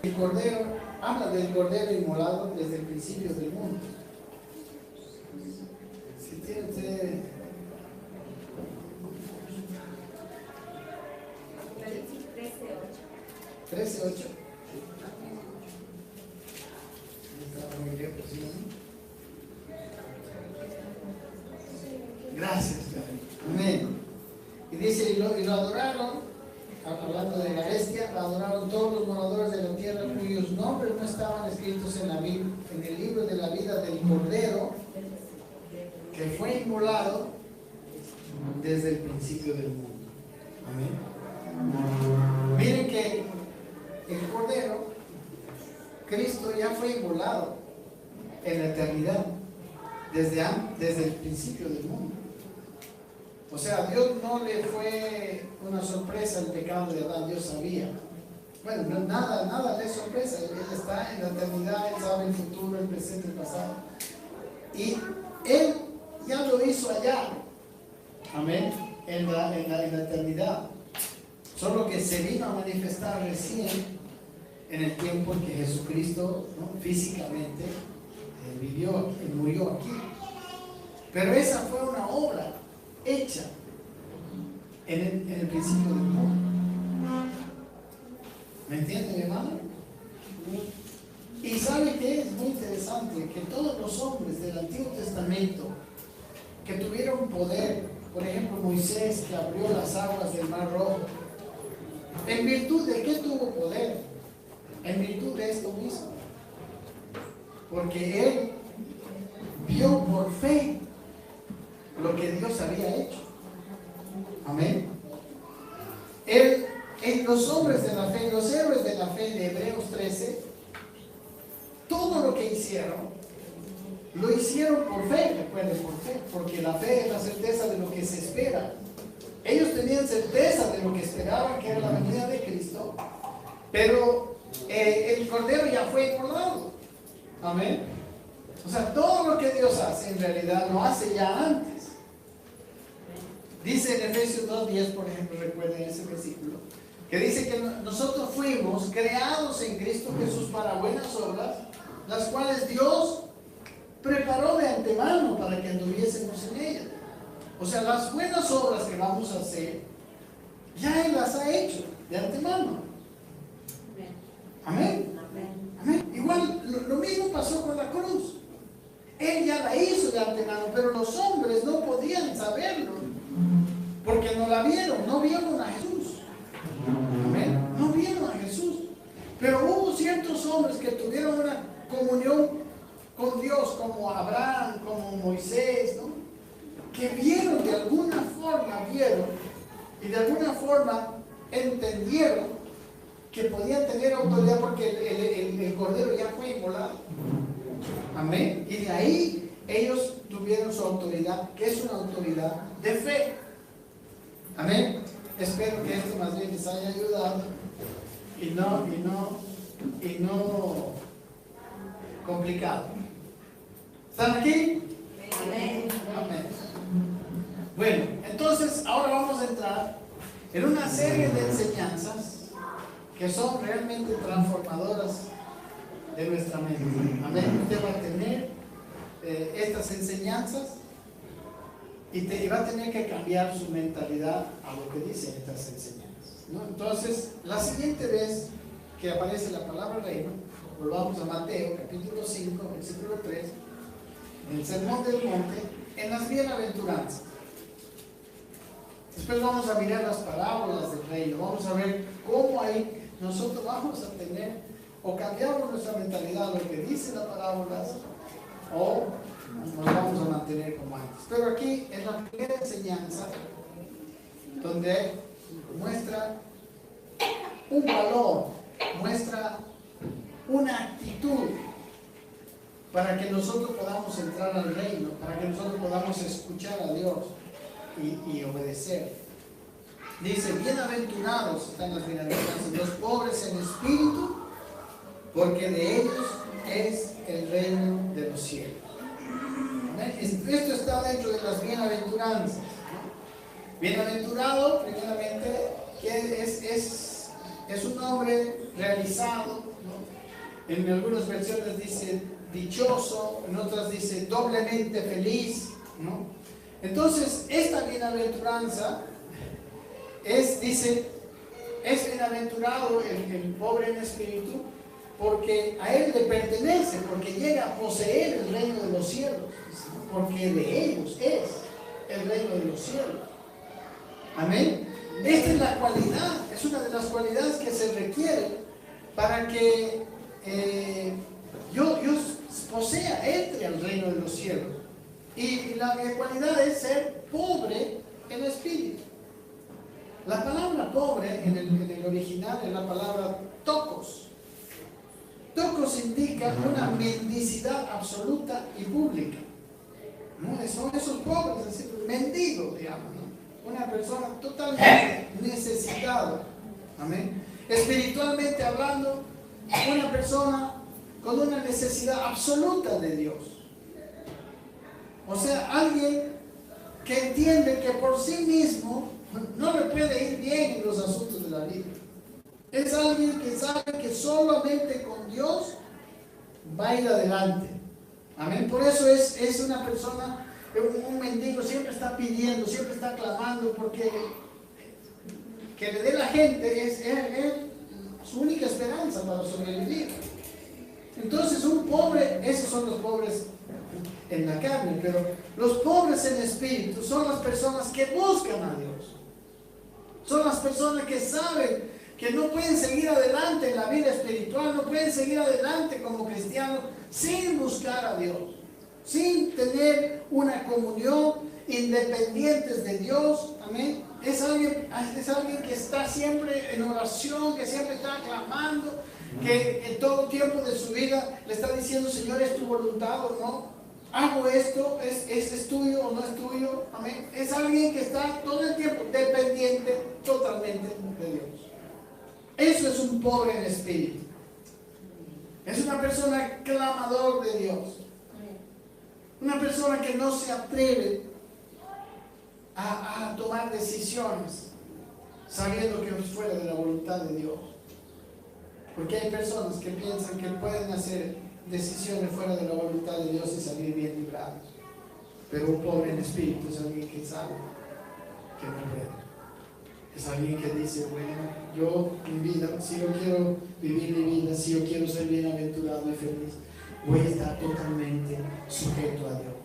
El Cordero, habla del Cordero inmolado desde el principio del mundo. Si tiene usted 13:8. Gracias, amén. Y dice, y lo adoraron, hablando de la bestia, lo adoraron todos los moradores de la tierra cuyos nombres no estaban escritos en el libro de la vida del Cordero, que fue inmolado desde el principio del mundo. Amén. Miren que el Cordero, Cristo ya fue inmolado en la eternidad, desde el principio del mundo. O sea, a Dios no le fue una sorpresa el pecado de Adán, Dios sabía. Bueno, nada de sorpresa, Él está en la eternidad, Él sabe el futuro, el presente, el pasado. Y Él ya lo hizo allá, amén, en la eternidad. Solo que se vino a manifestar recién en el tiempo en que Jesucristo, ¿no?, físicamente vivió, murió aquí. Pero esa fue una obra hecha en el principio del mundo. ¿Me entienden, hermano? Y sabe que es muy interesante que todos los hombres del Antiguo Testamento que tuvieron poder, por ejemplo Moisés, que abrió las aguas del Mar Rojo, ¿en virtud de qué tuvo poder? En virtud de esto mismo, porque él vio por fe lo que Dios había hecho. Amén. En los hombres de la fe, los héroes de la fe de Hebreos 13, todo lo que hicieron, lo hicieron por fe, recuerden, por fe, porque la fe es la certeza de lo que se espera. Ellos tenían certeza de lo que esperaban, que era la venida de Cristo, pero el Cordero ya fue inmolado. Amén. O sea, todo lo que Dios hace en realidad lo hace ya antes. Dice en Efesios 2:10, por ejemplo, recuerden ese versículo, que dice que nosotros fuimos creados en Cristo Jesús para buenas obras, las cuales Dios preparó de antemano para que anduviésemos en ellas. O sea, las buenas obras que vamos a hacer, ya Él las ha hecho de antemano. Amén. Amén. Igual, lo mismo pasó con la cruz. Él ya la hizo de antemano, pero los hombres no podían saberlo, porque no la vieron, no vieron a Jesús. Amén. No vieron a Jesús. Pero hubo ciertos hombres que tuvieron una comunión con Dios, como Abraham, como Moisés, ¿no?, que vieron, de alguna forma vieron, y de alguna forma entendieron que podían tener autoridad porque el Cordero ya fue inmolado. Amén. Y de ahí ellos tuvieron su autoridad, que es una autoridad de fe. Amén. Espero que esto más bien les haya ayudado y no complicado. ¿Están aquí? Amén. Amén. Bueno, entonces ahora vamos a entrar en una serie de enseñanzas que son realmente transformadoras de nuestra mente. Amén. Usted va a tener estas enseñanzas y va a tener que cambiar su mentalidad a lo que dicen estas enseñanzas, ¿no? Entonces, la siguiente vez que aparece la palabra reino, volvamos a Mateo, capítulo 5, versículo 3, en el Sermón del Monte, en las bienaventuranzas. Después vamos a mirar las parábolas del reino, vamos a ver cómo ahí nosotros vamos a tener, o cambiamos nuestra mentalidad a lo que dicen las parábolas, o nos vamos a mantener como antes. Pero aquí es la primera enseñanza donde muestra un valor, muestra una actitud para que nosotros podamos entrar al reino, para que nosotros podamos escuchar a Dios y obedecer. Dice, bienaventurados están las bienaventuranzas, los pobres en espíritu, porque de ellos es el reino de los cielos. Esto está dentro de las bienaventuranzas, ¿no? Bienaventurado, primeramente, que es un hombre realizado, ¿no? En algunas versiones dice dichoso, en otras dice doblemente feliz, ¿no? Entonces, esta bienaventuranza dice, es bienaventurado el pobre en espíritu, porque a él le pertenece, porque llega a poseer el reino de los cielos, porque de ellos es el reino de los cielos. Amén. Esta es la cualidad, es una de las cualidades que se requiere para que yo posea, entre al reino de los cielos. Y la cualidad es ser pobre en espíritu. La palabra pobre en el original es la palabra tokos. tocos. Tocos indica una mendicidad absoluta y pública. ¿No? Son esos pobres, así, mendigos, digamos, ¿no? Una persona totalmente necesitada. Amén. Espiritualmente hablando, una persona con una necesidad absoluta de Dios. O sea, alguien que entiende que por sí mismo no le puede ir bien en los asuntos de la vida. Es alguien que sabe que solamente con Dios va a ir adelante. Amén. Por eso es una persona, un mendigo, siempre está pidiendo, siempre está clamando, porque que le dé la gente es su única esperanza para sobrevivir. Entonces un pobre, esos son los pobres en la carne, pero los pobres en espíritu son las personas que buscan a Dios. Son las personas que saben que no pueden seguir adelante en la vida espiritual, no pueden seguir adelante como cristianos sin buscar a Dios, sin tener una comunión, independientes de Dios. Amén. Es alguien que está siempre en oración, que siempre está clamando, que en todo tiempo de su vida le está diciendo: Señor, ¿es tu voluntad o no? ¿Hago esto? ¿Es tuyo o no es tuyo? Amén. Es alguien que está todo el tiempo dependiente totalmente de Dios. Eso es un pobre en espíritu. Es una persona clamador de Dios. Una persona que no se atreve a tomar decisiones sabiendo que es fuera de la voluntad de Dios. Porque hay personas que piensan que pueden hacer decisiones fuera de la voluntad de Dios y salir bien librados. Pero un pobre en espíritu es alguien que sabe que no puede. Es alguien que dice: bueno, yo mi vida, si yo quiero vivir mi vida, si yo quiero ser bienaventurado y feliz, voy a estar totalmente sujeto a Dios.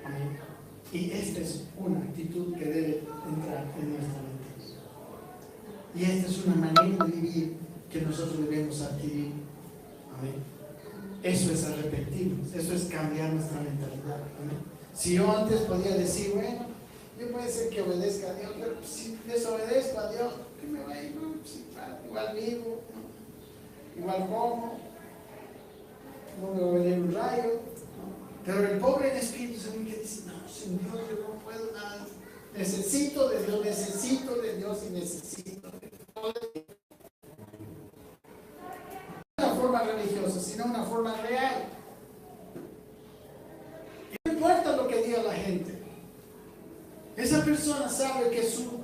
Amén. Y esta es una actitud que debe entrar en nuestra mente. Y esta es una manera de vivir que nosotros debemos adquirir. Amén. Eso es arrepentirnos, eso es cambiar nuestra mentalidad. Amén. Si yo antes podía decir: bueno, yo puede ser que obedezca a Dios, pero si desobedezco a Dios, ¿qué me va a ir? No, sí, igual vivo, ¿no? Igual como, no me va a venir un rayo, ¿no? Pero el pobre en espíritu es alguien que dice: no, Señor, yo no puedo nada, necesito de Dios y necesito de Dios. No una forma religiosa, sino una forma real. Y no importa lo que diga la gente, esa persona sabe que su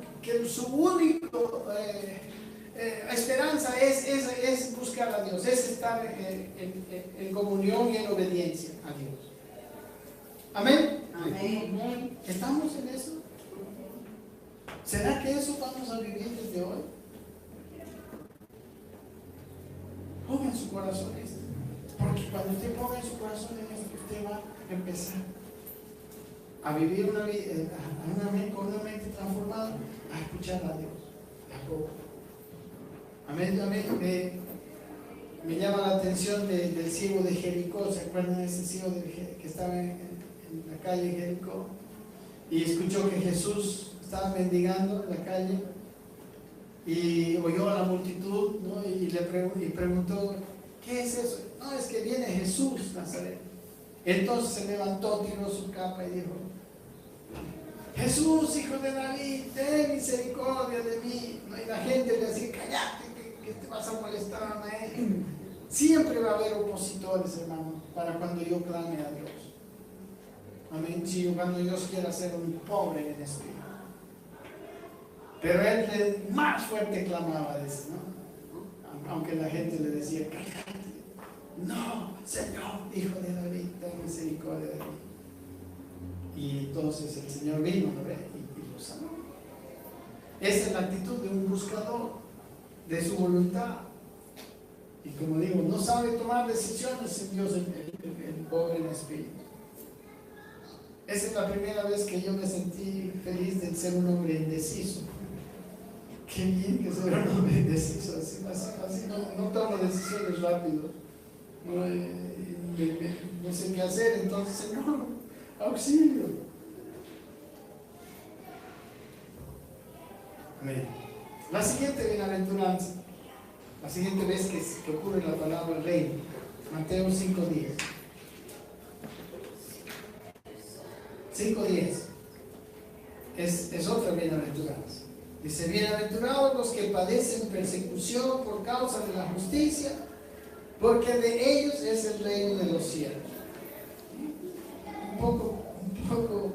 única esperanza es buscar a Dios, es estar en comunión y en obediencia a Dios. Amén. Amén. ¿Estamos en eso? ¿Será que eso vamos a vivir desde hoy? Ponga en su corazón esto, porque cuando usted ponga en su corazón esto, usted va a empezar a vivir una vida con una mente transformada, a escuchar a Dios de a poco. Amén. Me llama la atención del ciego de Jericó. ¿Se acuerdan de ese ciego que estaba en la calle Jericó? Y escuchó que Jesús estaba mendigando en la calle y oyó a la multitud, ¿no? Y preguntó: ¿qué es eso? No, es que viene Jesús Nazaret. Entonces se levantó, tiró su capa y dijo: Jesús, hijo de David, ten misericordia de mí. Y la gente le decía: cállate, que te vas a molestar a él. Siempre va a haber opositores, hermano, para cuando yo clame a Dios. Amén. Sí, cuando Dios quiera ser un pobre en espíritu. Pero él más fuerte clamaba de eso, ¿no? Aunque la gente le decía: cállate. No, Señor, hijo de David, ten misericordia de mí. Y entonces el Señor vino, ¿no? y lo sanó. Esa es la actitud de un buscador de su voluntad. Y como digo, no sabe tomar decisiones en Dios, el pobre en espíritu. Esa es la primera vez que yo me sentí feliz de ser un hombre indeciso. Qué bien que ser un hombre indeciso, así no tomo decisiones rápido. No sé qué hacer, entonces: Señor, auxilio. Amén. La siguiente bienaventuranza La siguiente vez que ocurre la palabra reino, Mateo 5:10. 5:10 es otra bienaventuranza. Dice, bienaventurados los que padecen persecución por causa de la justicia, porque de ellos es el reino de los cielos.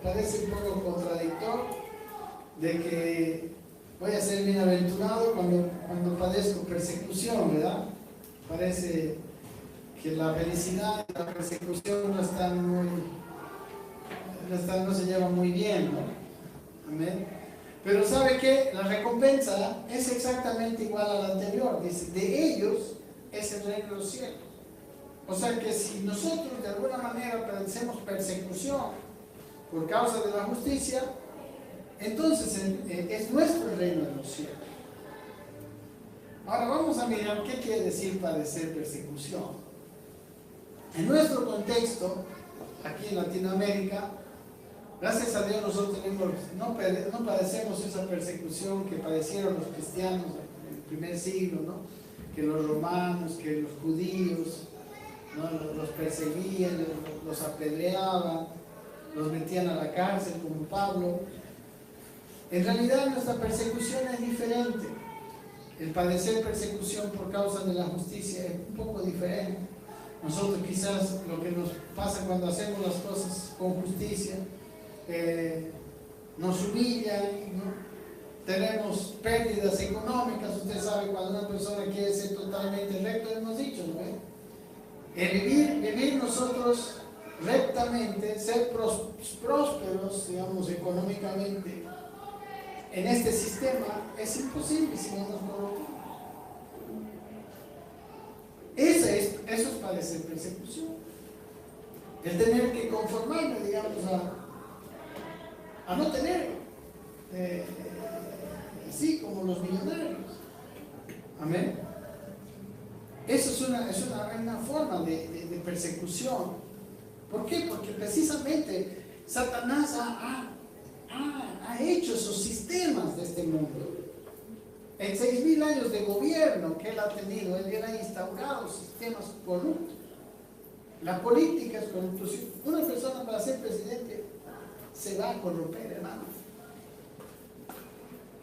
Parece un poco contradictorio de que voy a ser bienaventurado cuando padezco persecución, ¿verdad? Parece que la felicidad y la persecución no se llevan muy bien, ¿no? Amén. Pero ¿sabe qué? La recompensa es exactamente igual a la anterior. Dice, de ellos es el reino de los cielos. O sea que si nosotros de alguna manera padecemos persecución por causa de la justicia, entonces es nuestro el reino de los cielos. Ahora vamos a mirar qué quiere decir padecer persecución. En nuestro contexto, aquí en Latinoamérica, gracias a Dios nosotros no padecemos esa persecución que padecieron los cristianos en el primer siglo, ¿no? Que los romanos, que los judíos, ¿no? Los perseguían, los apedreaban, los metían a la cárcel como Pablo. En realidad nuestra persecución es diferente. El padecer persecución por causa de la justicia es un poco diferente. Nosotros quizás lo que nos pasa cuando hacemos las cosas con justicia, nos humillan, ¿no? Tenemos pérdidas económicas. Usted sabe, cuando una persona quiere ser totalmente recto, hemos dicho, ¿no? Vivir nosotros rectamente, ser prósperos, digamos, económicamente, en este sistema es imposible si no nos corrompemos. Eso es padecer persecución. El tener que conformarme, digamos, a no tener, así como los millonarios. Amén. Eso es una forma de persecución. ¿Por qué? Porque precisamente Satanás ha hecho esos sistemas de este mundo. En 6.000 años de gobierno que él ha tenido, él ha instaurado sistemas corruptos. La política es corrupción. Una persona para ser presidente se va a corromper, hermano.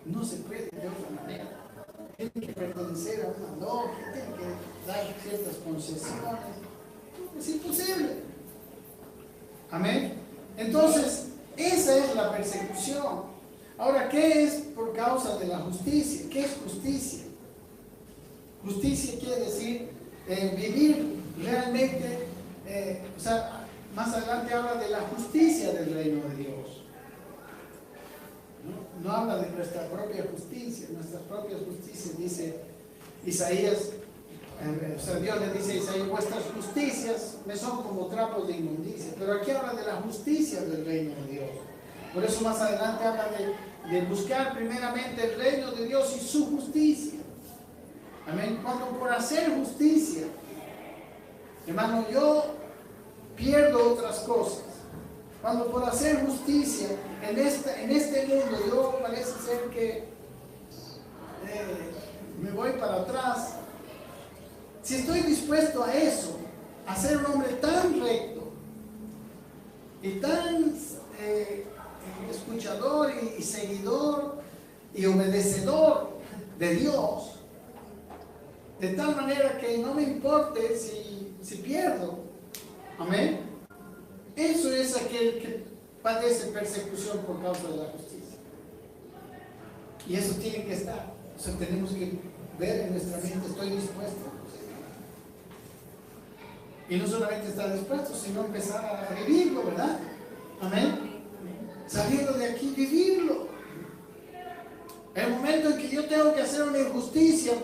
No se puede de otra manera. Tiene que pertenecer a una logia, tiene que dar ciertas concesiones. Es imposible. Amén. Entonces, esa es la persecución. Ahora, ¿qué es por causa de la justicia? ¿Qué es justicia? Justicia quiere decir vivir realmente, o sea, más adelante habla de la justicia del reino de Dios. No habla de nuestra propia justicia, nuestras propias justicias, dice Isaías. O sea, Dios le dice a Isaías, vuestras justicias me son como trapos de inmundicia. Pero aquí habla de la justicia del reino de Dios. Por eso más adelante habla de buscar primeramente el reino de Dios y su justicia. Amén. Cuando por hacer justicia, hermano, yo pierdo otras cosas. Cuando por hacer justicia en este mundo yo parece ser que me voy para atrás. Si estoy dispuesto a eso, a ser un hombre tan recto y tan escuchador y seguidor y obedecedor de Dios, de tal manera que no me importe si pierdo. Amén. Eso es aquel que padece persecución por causa de la justicia. Y eso tiene que estar. O sea, tenemos que ver en nuestra mente, estoy dispuesto. Y no solamente estar dispuesto, sino empezar a vivirlo, ¿verdad? Amén. Saliendo de aquí, vivirlo. El momento en que yo tengo que hacer una injusticia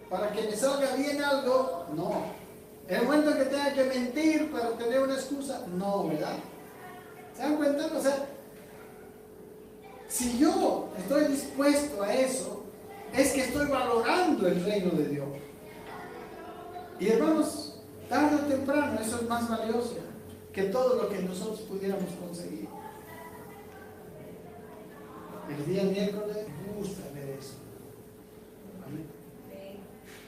para que me salga bien algo, no. El momento en que tenga que mentir para tener una excusa, no, ¿verdad? ¿Se dan cuenta? O sea, si yo estoy dispuesto a eso, es que estoy valorando el reino de Dios. Y hermanos, tarde o temprano eso es más valioso que todo lo que nosotros pudiéramos conseguir. El día miércoles me gusta ver eso. Amén.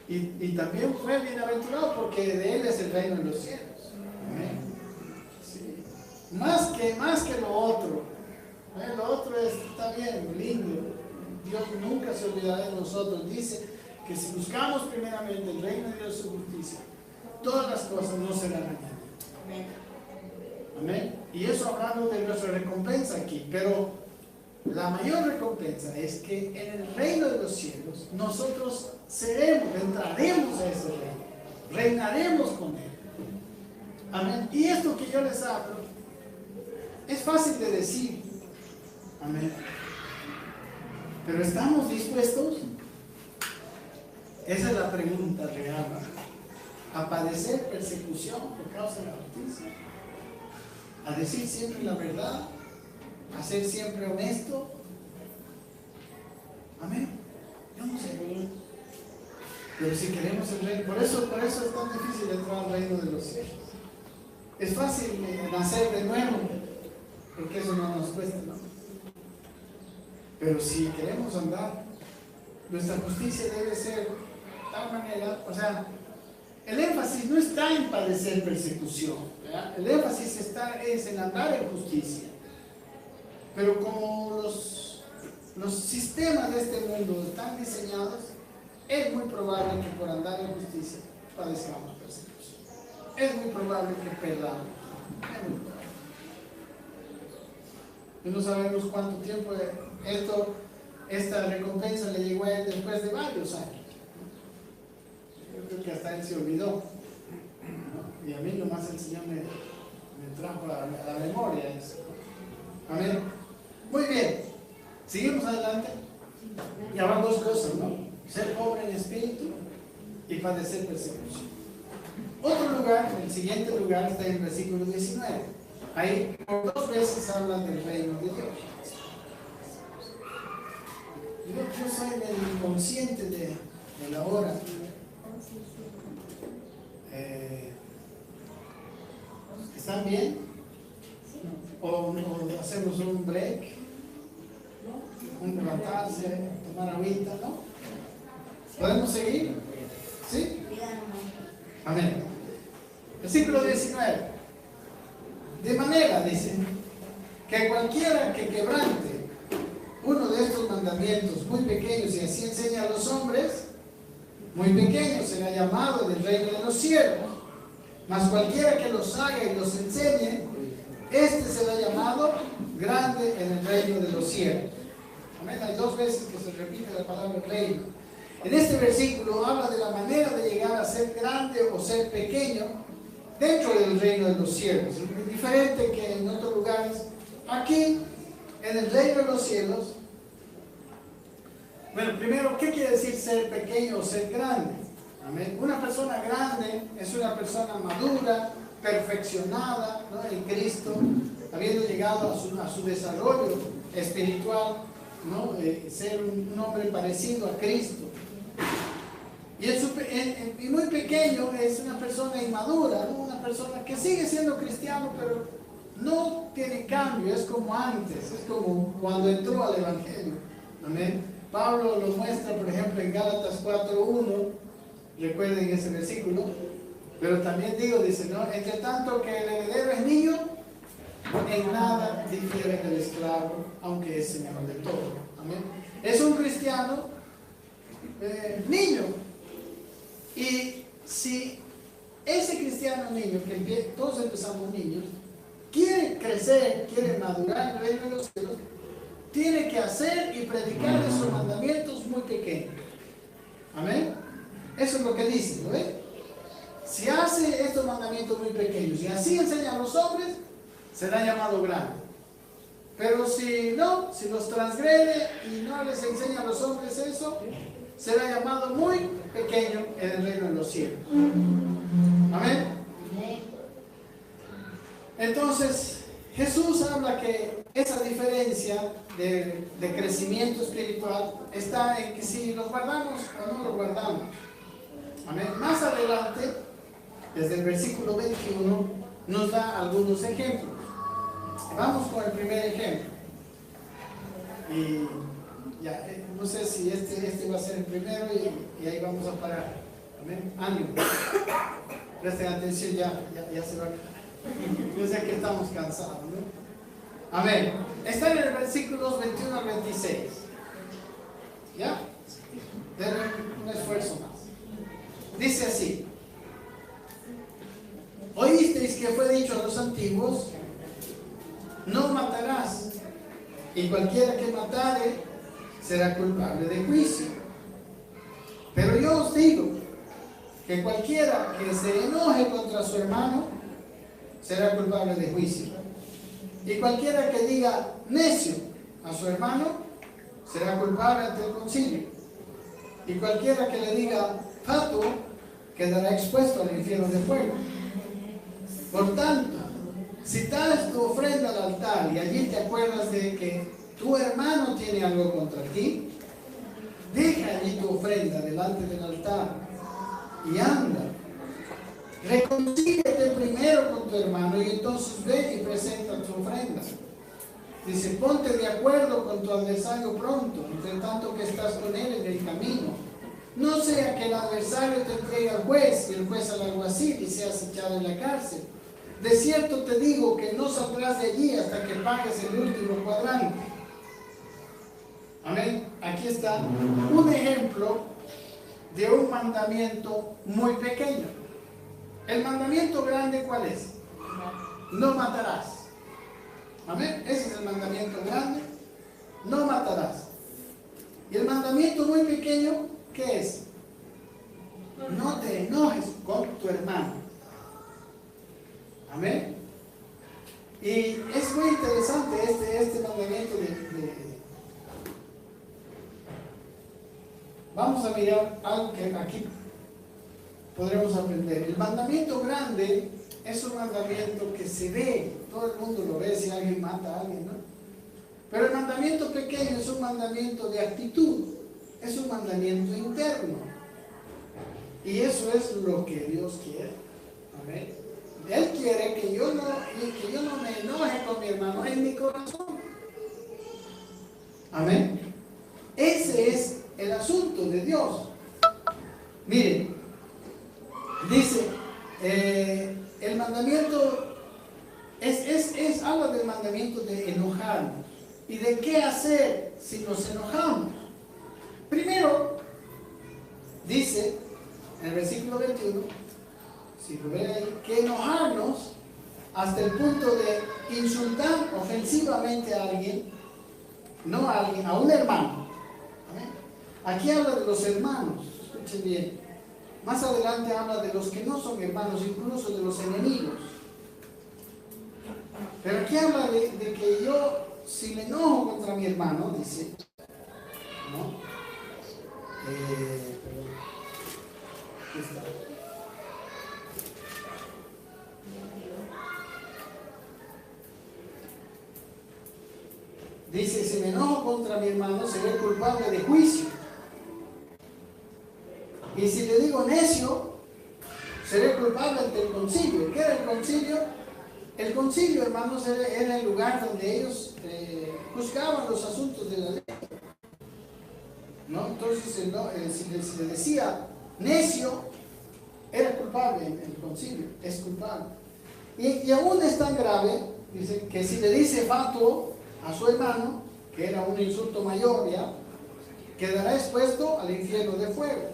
Y también fue bienaventurado porque de él es el reino de los cielos. Amén. Sí. Más que lo otro. Lo otro está bien, lindo. Dios nunca se olvidará de nosotros. Dice que si buscamos primeramente el reino de Dios y su justicia, todas las cosas no serán añadidas. Amén. Y eso hablando de nuestra recompensa aquí. Pero la mayor recompensa es que en el reino de los cielos nosotros entraremos a ese reino, reinaremos con él. Amén. Y esto que yo les hablo es fácil de decir. Amén. Pero ¿estamos dispuestos? Esa es la pregunta real. A padecer persecución por causa de la justicia, a decir siempre la verdad, a ser siempre honesto. Amén. Yo no sé. Pero si queremos el reino, por eso es tan difícil entrar al reino de los cielos. Es fácil nacer de nuevo, porque eso no nos cuesta, ¿no? Pero si queremos andar, nuestra justicia debe ser de tal manera, o sea, el énfasis no está en padecer persecución, ¿verdad? El énfasis es en andar en justicia. Pero como los sistemas de este mundo están diseñados, es muy probable que por andar en justicia padezcamos persecución. Es muy probable que perdamos. Es muy probable. Y no sabemos cuánto tiempo esta recompensa le llegó a él después de varios años. Yo creo que hasta él se olvidó, ¿no? Y a mí nomás el Señor me trajo a la memoria eso. Amén. Muy bien, seguimos adelante. Y habrá dos cosas, ¿no? Ser pobre en espíritu y padecer persecución. Otro lugar, el siguiente lugar está en el versículo 19. Ahí por 2 veces habla del reino de Dios. Yo soy el inconsciente de la hora. ¿Están bien? O hacemos un break, un levantarse, tomar agüita, ¿no? ¿Podemos seguir? ¿Sí? Amén. Versículo 19. De manera, dice, que cualquiera que quebrante uno de estos mandamientos muy pequeños y así enseña a los hombres, muy pequeño será llamado del reino de los cielos. Mas cualquiera que los haga y los enseñe, este será llamado grande en el reino de los cielos. Amén. Hay 2 veces que se repite la palabra reino. En este versículo habla de la manera de llegar a ser grande o ser pequeño dentro del reino de los cielos. Es diferente que en otros lugares. Aquí, en el reino de los cielos, bueno, primero, ¿qué quiere decir ser pequeño o ser grande? Amén. Una persona grande es una persona madura, perfeccionada, ¿no? En Cristo, habiendo llegado a su desarrollo espiritual, ¿no? Ser un hombre parecido a Cristo. Y muy pequeño es una persona inmadura, ¿no? Una persona que sigue siendo cristiano, pero no tiene cambio, es como antes, es como cuando entró al Evangelio. Amén. Pablo lo muestra, por ejemplo, en Gálatas 4:1, recuerden ese versículo, pero también dice, ¿no? Entre tanto que el heredero es niño, en nada difiere del esclavo, aunque es señor de todo. Amén. Es un cristiano niño. Y si ese cristiano niño, que todos empezamos niños, quiere crecer, quiere madurar en el reino de los cielos, tiene que hacer y predicar esos mandamientos muy pequeños. Amén. Eso es lo que dice, ¿no ve? Si hace estos mandamientos muy pequeños y así enseña a los hombres, será llamado grande. Pero si no, si los transgrede y no les enseña a los hombres eso, será llamado muy pequeño en el reino de los cielos. Amén. Entonces, Jesús habla que esa diferencia de crecimiento espiritual está en que si los guardamos o no los guardamos. Amén. Más adelante, desde el versículo 21, nos da algunos ejemplos. Vamos con el primer ejemplo. Y ya, no sé si este va a ser el primero y ahí vamos a parar. Amén. Ánimo. Presten atención, ya se va a acabar. Yo sé que estamos cansados, ¿no? Amén. Está en el versículos 21 al 26. ¿Ya? Denle un esfuerzo más. Dice así: oísteis que fue dicho a los antiguos: no matarás, y cualquiera que matare será culpable de juicio. Pero yo os digo que cualquiera que se enoje contra su hermano será culpable de juicio. Y cualquiera que diga necio a su hermano será culpable ante el concilio. Y cualquiera que le diga fatuo quedará expuesto al infierno de fuego. Por tanto, si traes tu ofrenda al altar y allí te acuerdas de que tu hermano tiene algo contra ti, deja allí tu ofrenda delante del altar y anda. Reconcíliate primero con tu hermano y entonces ve y presenta tu ofrenda. Dice: ponte de acuerdo con tu adversario pronto, entre tanto que estás con él en el camino. No sea que el adversario te entregue al juez y el juez al alguacil y seas echado en la cárcel. De cierto te digo que no saldrás de allí hasta que pagues el último cuadrante. Amén. Aquí está un ejemplo de un mandamiento muy pequeño. El mandamiento grande, ¿cuál es? No matarás. Amén. Ese es el mandamiento grande. No matarás. Y el mandamiento muy pequeño, ¿qué es? No te enojes con tu hermano. Amén. Y es muy interesante este mandamiento Vamos a mirar algo que aquí podremos aprender. El mandamiento grande es un mandamiento que se ve, todo el mundo lo ve si alguien mata a alguien, ¿no? Pero el mandamiento pequeño es un mandamiento de actitud, es un mandamiento interno. Y eso es lo que Dios quiere. Amén. Él quiere que yo no me enoje con mi hermano en mi corazón. Amén. Ese es el asunto de Dios. Miren, dice, el mandamiento habla del mandamiento de enojarnos. ¿Y de qué hacer si nos enojamos? Primero, dice en el versículo 21, si lo ven ahí, que enojarnos hasta el punto de insultar ofensivamente a alguien, no a alguien, a un hermano. ¿Amén? Aquí habla de los hermanos, escuchen bien. Más adelante habla de los que no son hermanos, incluso de los enemigos. Pero aquí habla de que yo, si me enojo contra mi hermano, dice, ¿no? Perdón. Aquí está. Dice: si me enojo contra mi hermano, seré culpable de juicio. Y si le digo necio, seré culpable ante el concilio. ¿Qué era el concilio? El concilio, hermanos, era el lugar donde ellos juzgaban los asuntos de la ley, ¿no? Entonces, si le decía necio, era culpable en el concilio, es culpable. Y aún es tan grave, dice, que si le dice fatuo a su hermano, que era un insulto mayor ya, quedará expuesto al infierno de fuego.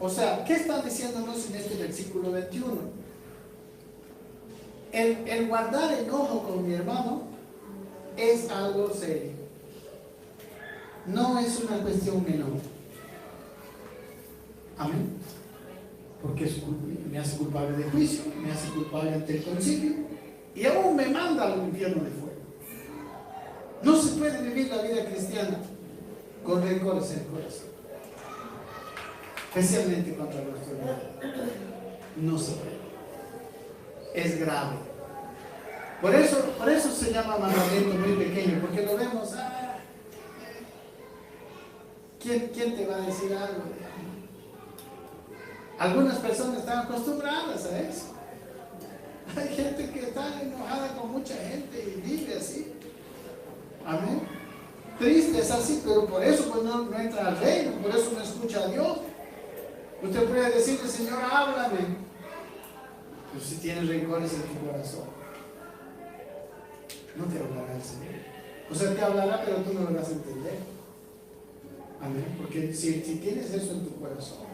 O sea, ¿qué están diciéndonos en este versículo 21? El guardar enojo con mi hermano es algo serio. No es una cuestión menor. Amén. Porque me hace culpable de juicio, me hace culpable ante el concilio y aún me manda al infierno de fuego. No se puede vivir la vida cristiana con rencores en el corazón, especialmente contra nuestro hermano. No se puede. Es grave. Por eso se llama mandamiento muy pequeño, porque lo vemos. ¿Quién te va a decir algo? Algunas personas están acostumbradas a eso. Hay gente que está enojada con mucha gente y vive así. Amén. Triste es así, pero por eso pues no entra al reino, por eso no escucha a Dios. Usted puede decirle, Señor, háblame. Pero si tienes rencores en tu corazón, no te hablará el Señor. O sea, te hablará, pero tú no lo vas a entender. Amén. Porque si tienes eso en tu corazón,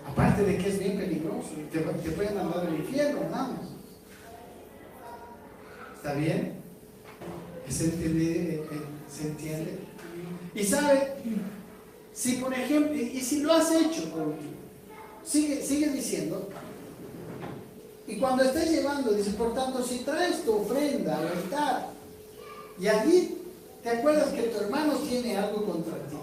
aparte de que es bien peligroso, te pueden mandar al infierno, hermanos. ¿Está bien? ¿Se entiende? Y sabe, si por ejemplo, y si lo has hecho, por último, sigue diciendo, y cuando estés llevando, dice, por tanto, si traes tu ofrenda al altar, y allí te acuerdas que tu hermano tiene algo contra ti,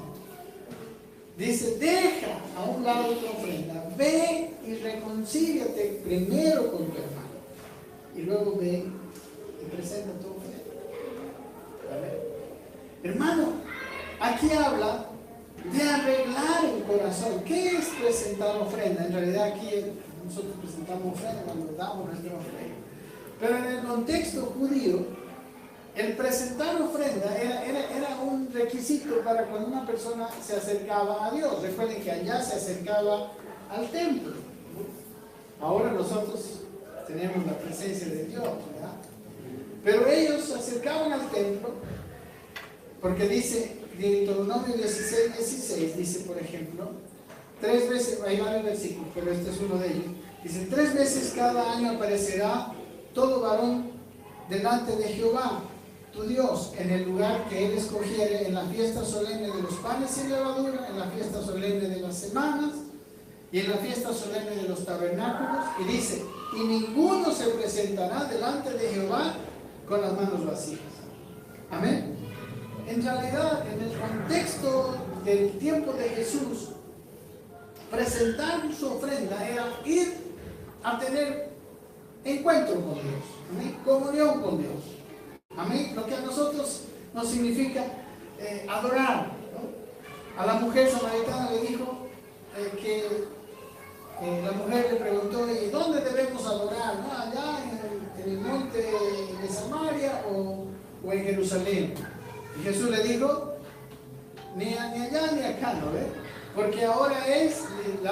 dice, deja a un lado tu ofrenda, ve y reconcíliate primero con tu hermano, y luego ve y presenta tu ofrenda. ¿Vale? Hermano, aquí habla de arreglar el corazón. ¿Qué es presentar ofrenda? En realidad aquí nosotros presentamos ofrenda cuando damos nuestra ofrenda. Pero en el contexto judío, el presentar ofrenda era un requisito para cuando una persona se acercaba a Dios. Recuerden que allá se acercaba al templo. Ahora nosotros tenemos la presencia de Dios, ¿verdad? Pero ellos se acercaban al templo porque dice, Deuteronomio 16, dice por ejemplo, 3 veces, hay varios versículos, pero este es uno de ellos, dice, 3 veces cada año aparecerá todo varón delante de Jehová, tu Dios, en el lugar que Él escogiere, en la fiesta solemne de los panes sin levadura, en la fiesta solemne de las semanas, y en la fiesta solemne de los tabernáculos, y dice, y ninguno se presentará delante de Jehová con las manos vacías. Amén. En realidad, en el contexto del tiempo de Jesús, presentar su ofrenda era ir a tener encuentro con Dios, ¿amén? Comunión con Dios. Amén. Lo que a nosotros nos significa adorar, ¿no? A la mujer samaritana le dijo que la mujer le preguntó, ¿y dónde debemos adorar? ¿No? ¿Allá en el monte de Samaria o en Jerusalén? Y Jesús le dijo, ni allá ni acá, ¿no ve? Porque la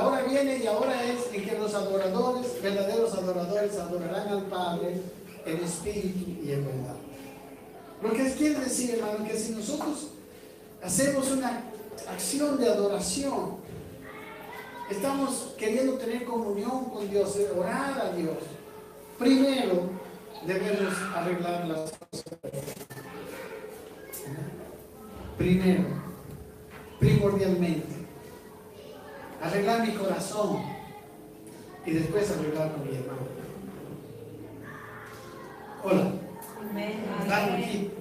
hora viene y ahora es en que los adoradores, verdaderos adoradores, adorarán al Padre en espíritu y en verdad. Lo que quiere decir, hermano, que si nosotros hacemos una acción de adoración, estamos queriendo tener comunión con Dios, orar a Dios, primero debemos arreglar las cosas. Primero, primordialmente, arreglar mi corazón y después arreglar con mi hermano. Hola. Están aquí.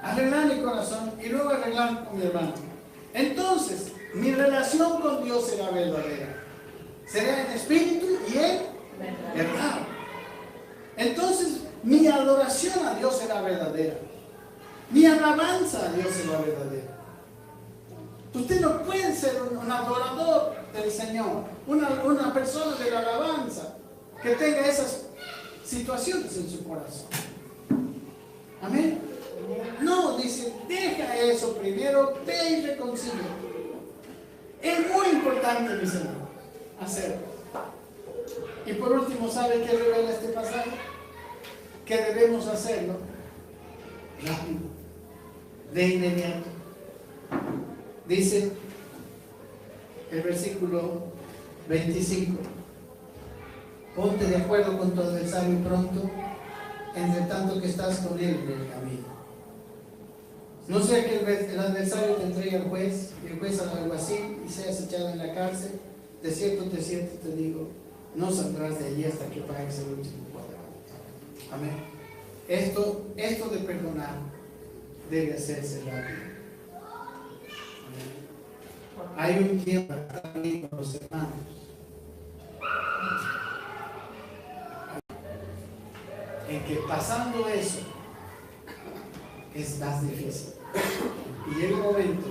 Arreglar mi corazón y luego arreglar con mi hermano. Entonces, mi relación con Dios será verdadera. Será en espíritu y en verdad. Entonces, mi adoración a Dios será verdadera. Mi alabanza a Dios será verdadera. Usted no puede ser un adorador del Señor, una persona de la alabanza que tenga esas situaciones en su corazón. Amén. No, dice, deja eso primero, ve y reconcilia. Es muy importante, mis hermanos, hacerlo. Y por último, ¿sabe qué revela este pasaje? Que debemos hacerlo rápido, de inmediato. Dice el versículo 25: ponte de acuerdo con tu adversario pronto, entre tanto que estás con él en el camino. No sea que el adversario te entregue al juez, y el juez al alguacil, y seas echado en la cárcel. De cierto te digo, no saldrás de allí hasta que pagues el último cuadrante. Amén. Esto de perdonar debe hacerse rápido. Amén. Hay un tiempo para estar bien con los hermanos. En que pasando eso es más difícil. Y llega un momento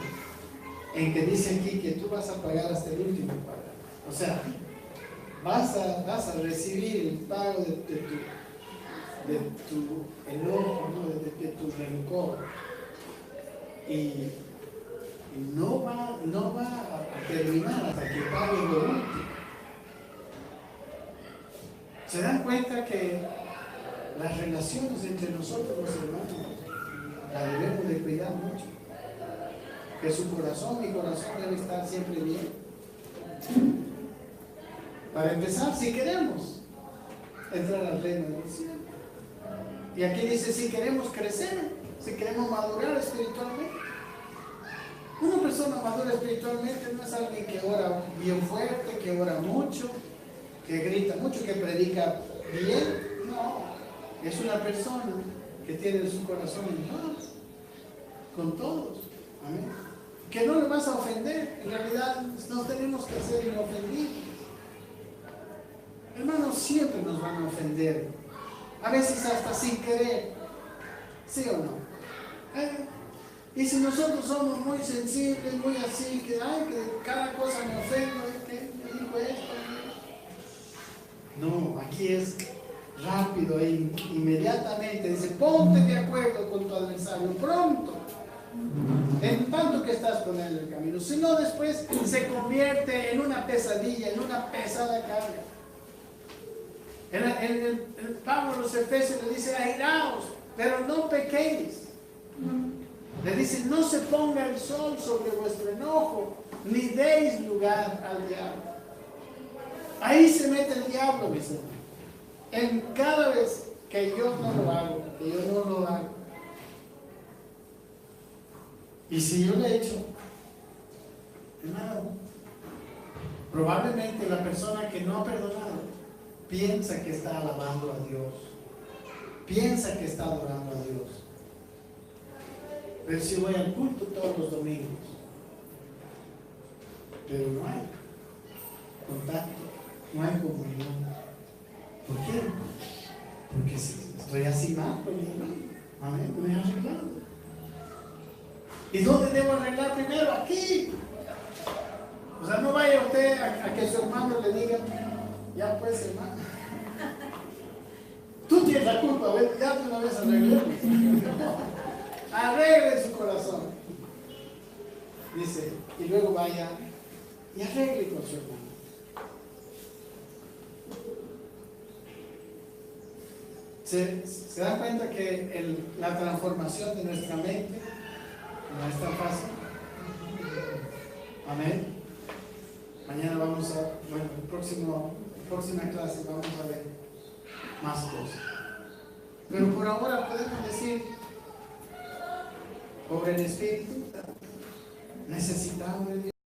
en que dice aquí que tú vas a pagar hasta el último cuadrante. O sea, vas a recibir el pago de tu enojo, ¿no? de tu rencor. Y no va a terminar hasta que pague lo último. ¿Se dan cuenta que las relaciones entre nosotros los hermanos las debemos de cuidar mucho? Que su corazón, mi corazón debe estar siempre bien. Para empezar, si queremos entrar al reino de los cielos. Y aquí dice, si queremos crecer, si queremos madurar espiritualmente. Una persona madura espiritualmente no es alguien que ora bien fuerte, que ora mucho, que grita mucho, que predica bien. No, es una persona que tiene su corazón en paz con todos. Amén. Que no le vas a ofender. En realidad no tenemos que ser inofendidos. Hermanos, siempre nos van a ofender. A veces hasta sin querer. ¿Sí o no? Y si nosotros somos muy sensibles, muy así, que cada cosa me ofendo, que me dijo esto. No, aquí es rápido e inmediatamente. Dice, ponte de acuerdo con tu adversario pronto. En tanto que estás con él en el camino. Si no, después se convierte en una pesadilla, en una pesada carga. En Pablo a los Efesios le dice, airaos, pero no pequéis. Le dice, no se ponga el sol sobre vuestro enojo, ni deis lugar al diablo. Ahí se mete el diablo, mis hermanos. En cada vez que yo no lo hago, que yo no lo hago. Y si yo lo he hecho, hermano, probablemente la persona que no ha perdonado piensa que está alabando a Dios, piensa que está adorando a Dios. Pero si voy al culto todos los domingos, pero no hay contacto, no hay comunión. ¿Por qué? Porque si estoy así mal con mi hermano, amén, me he arreglado. ¿Y dónde debo arreglar primero? Aquí. O sea, no vaya usted a que su hermano le diga, ya pues, hermano, tú tienes la culpa, ya de una vez arreglemos. Arregle su corazón. Dice, y luego vaya y arregle con su hermano. ¿Se dan cuenta que la transformación de nuestra mente no es tan fácil? Amén. Mañana vamos a, próxima clase vamos a ver más cosas. Pero por ahora podemos decir, pobre en espíritu, necesitamos de Dios.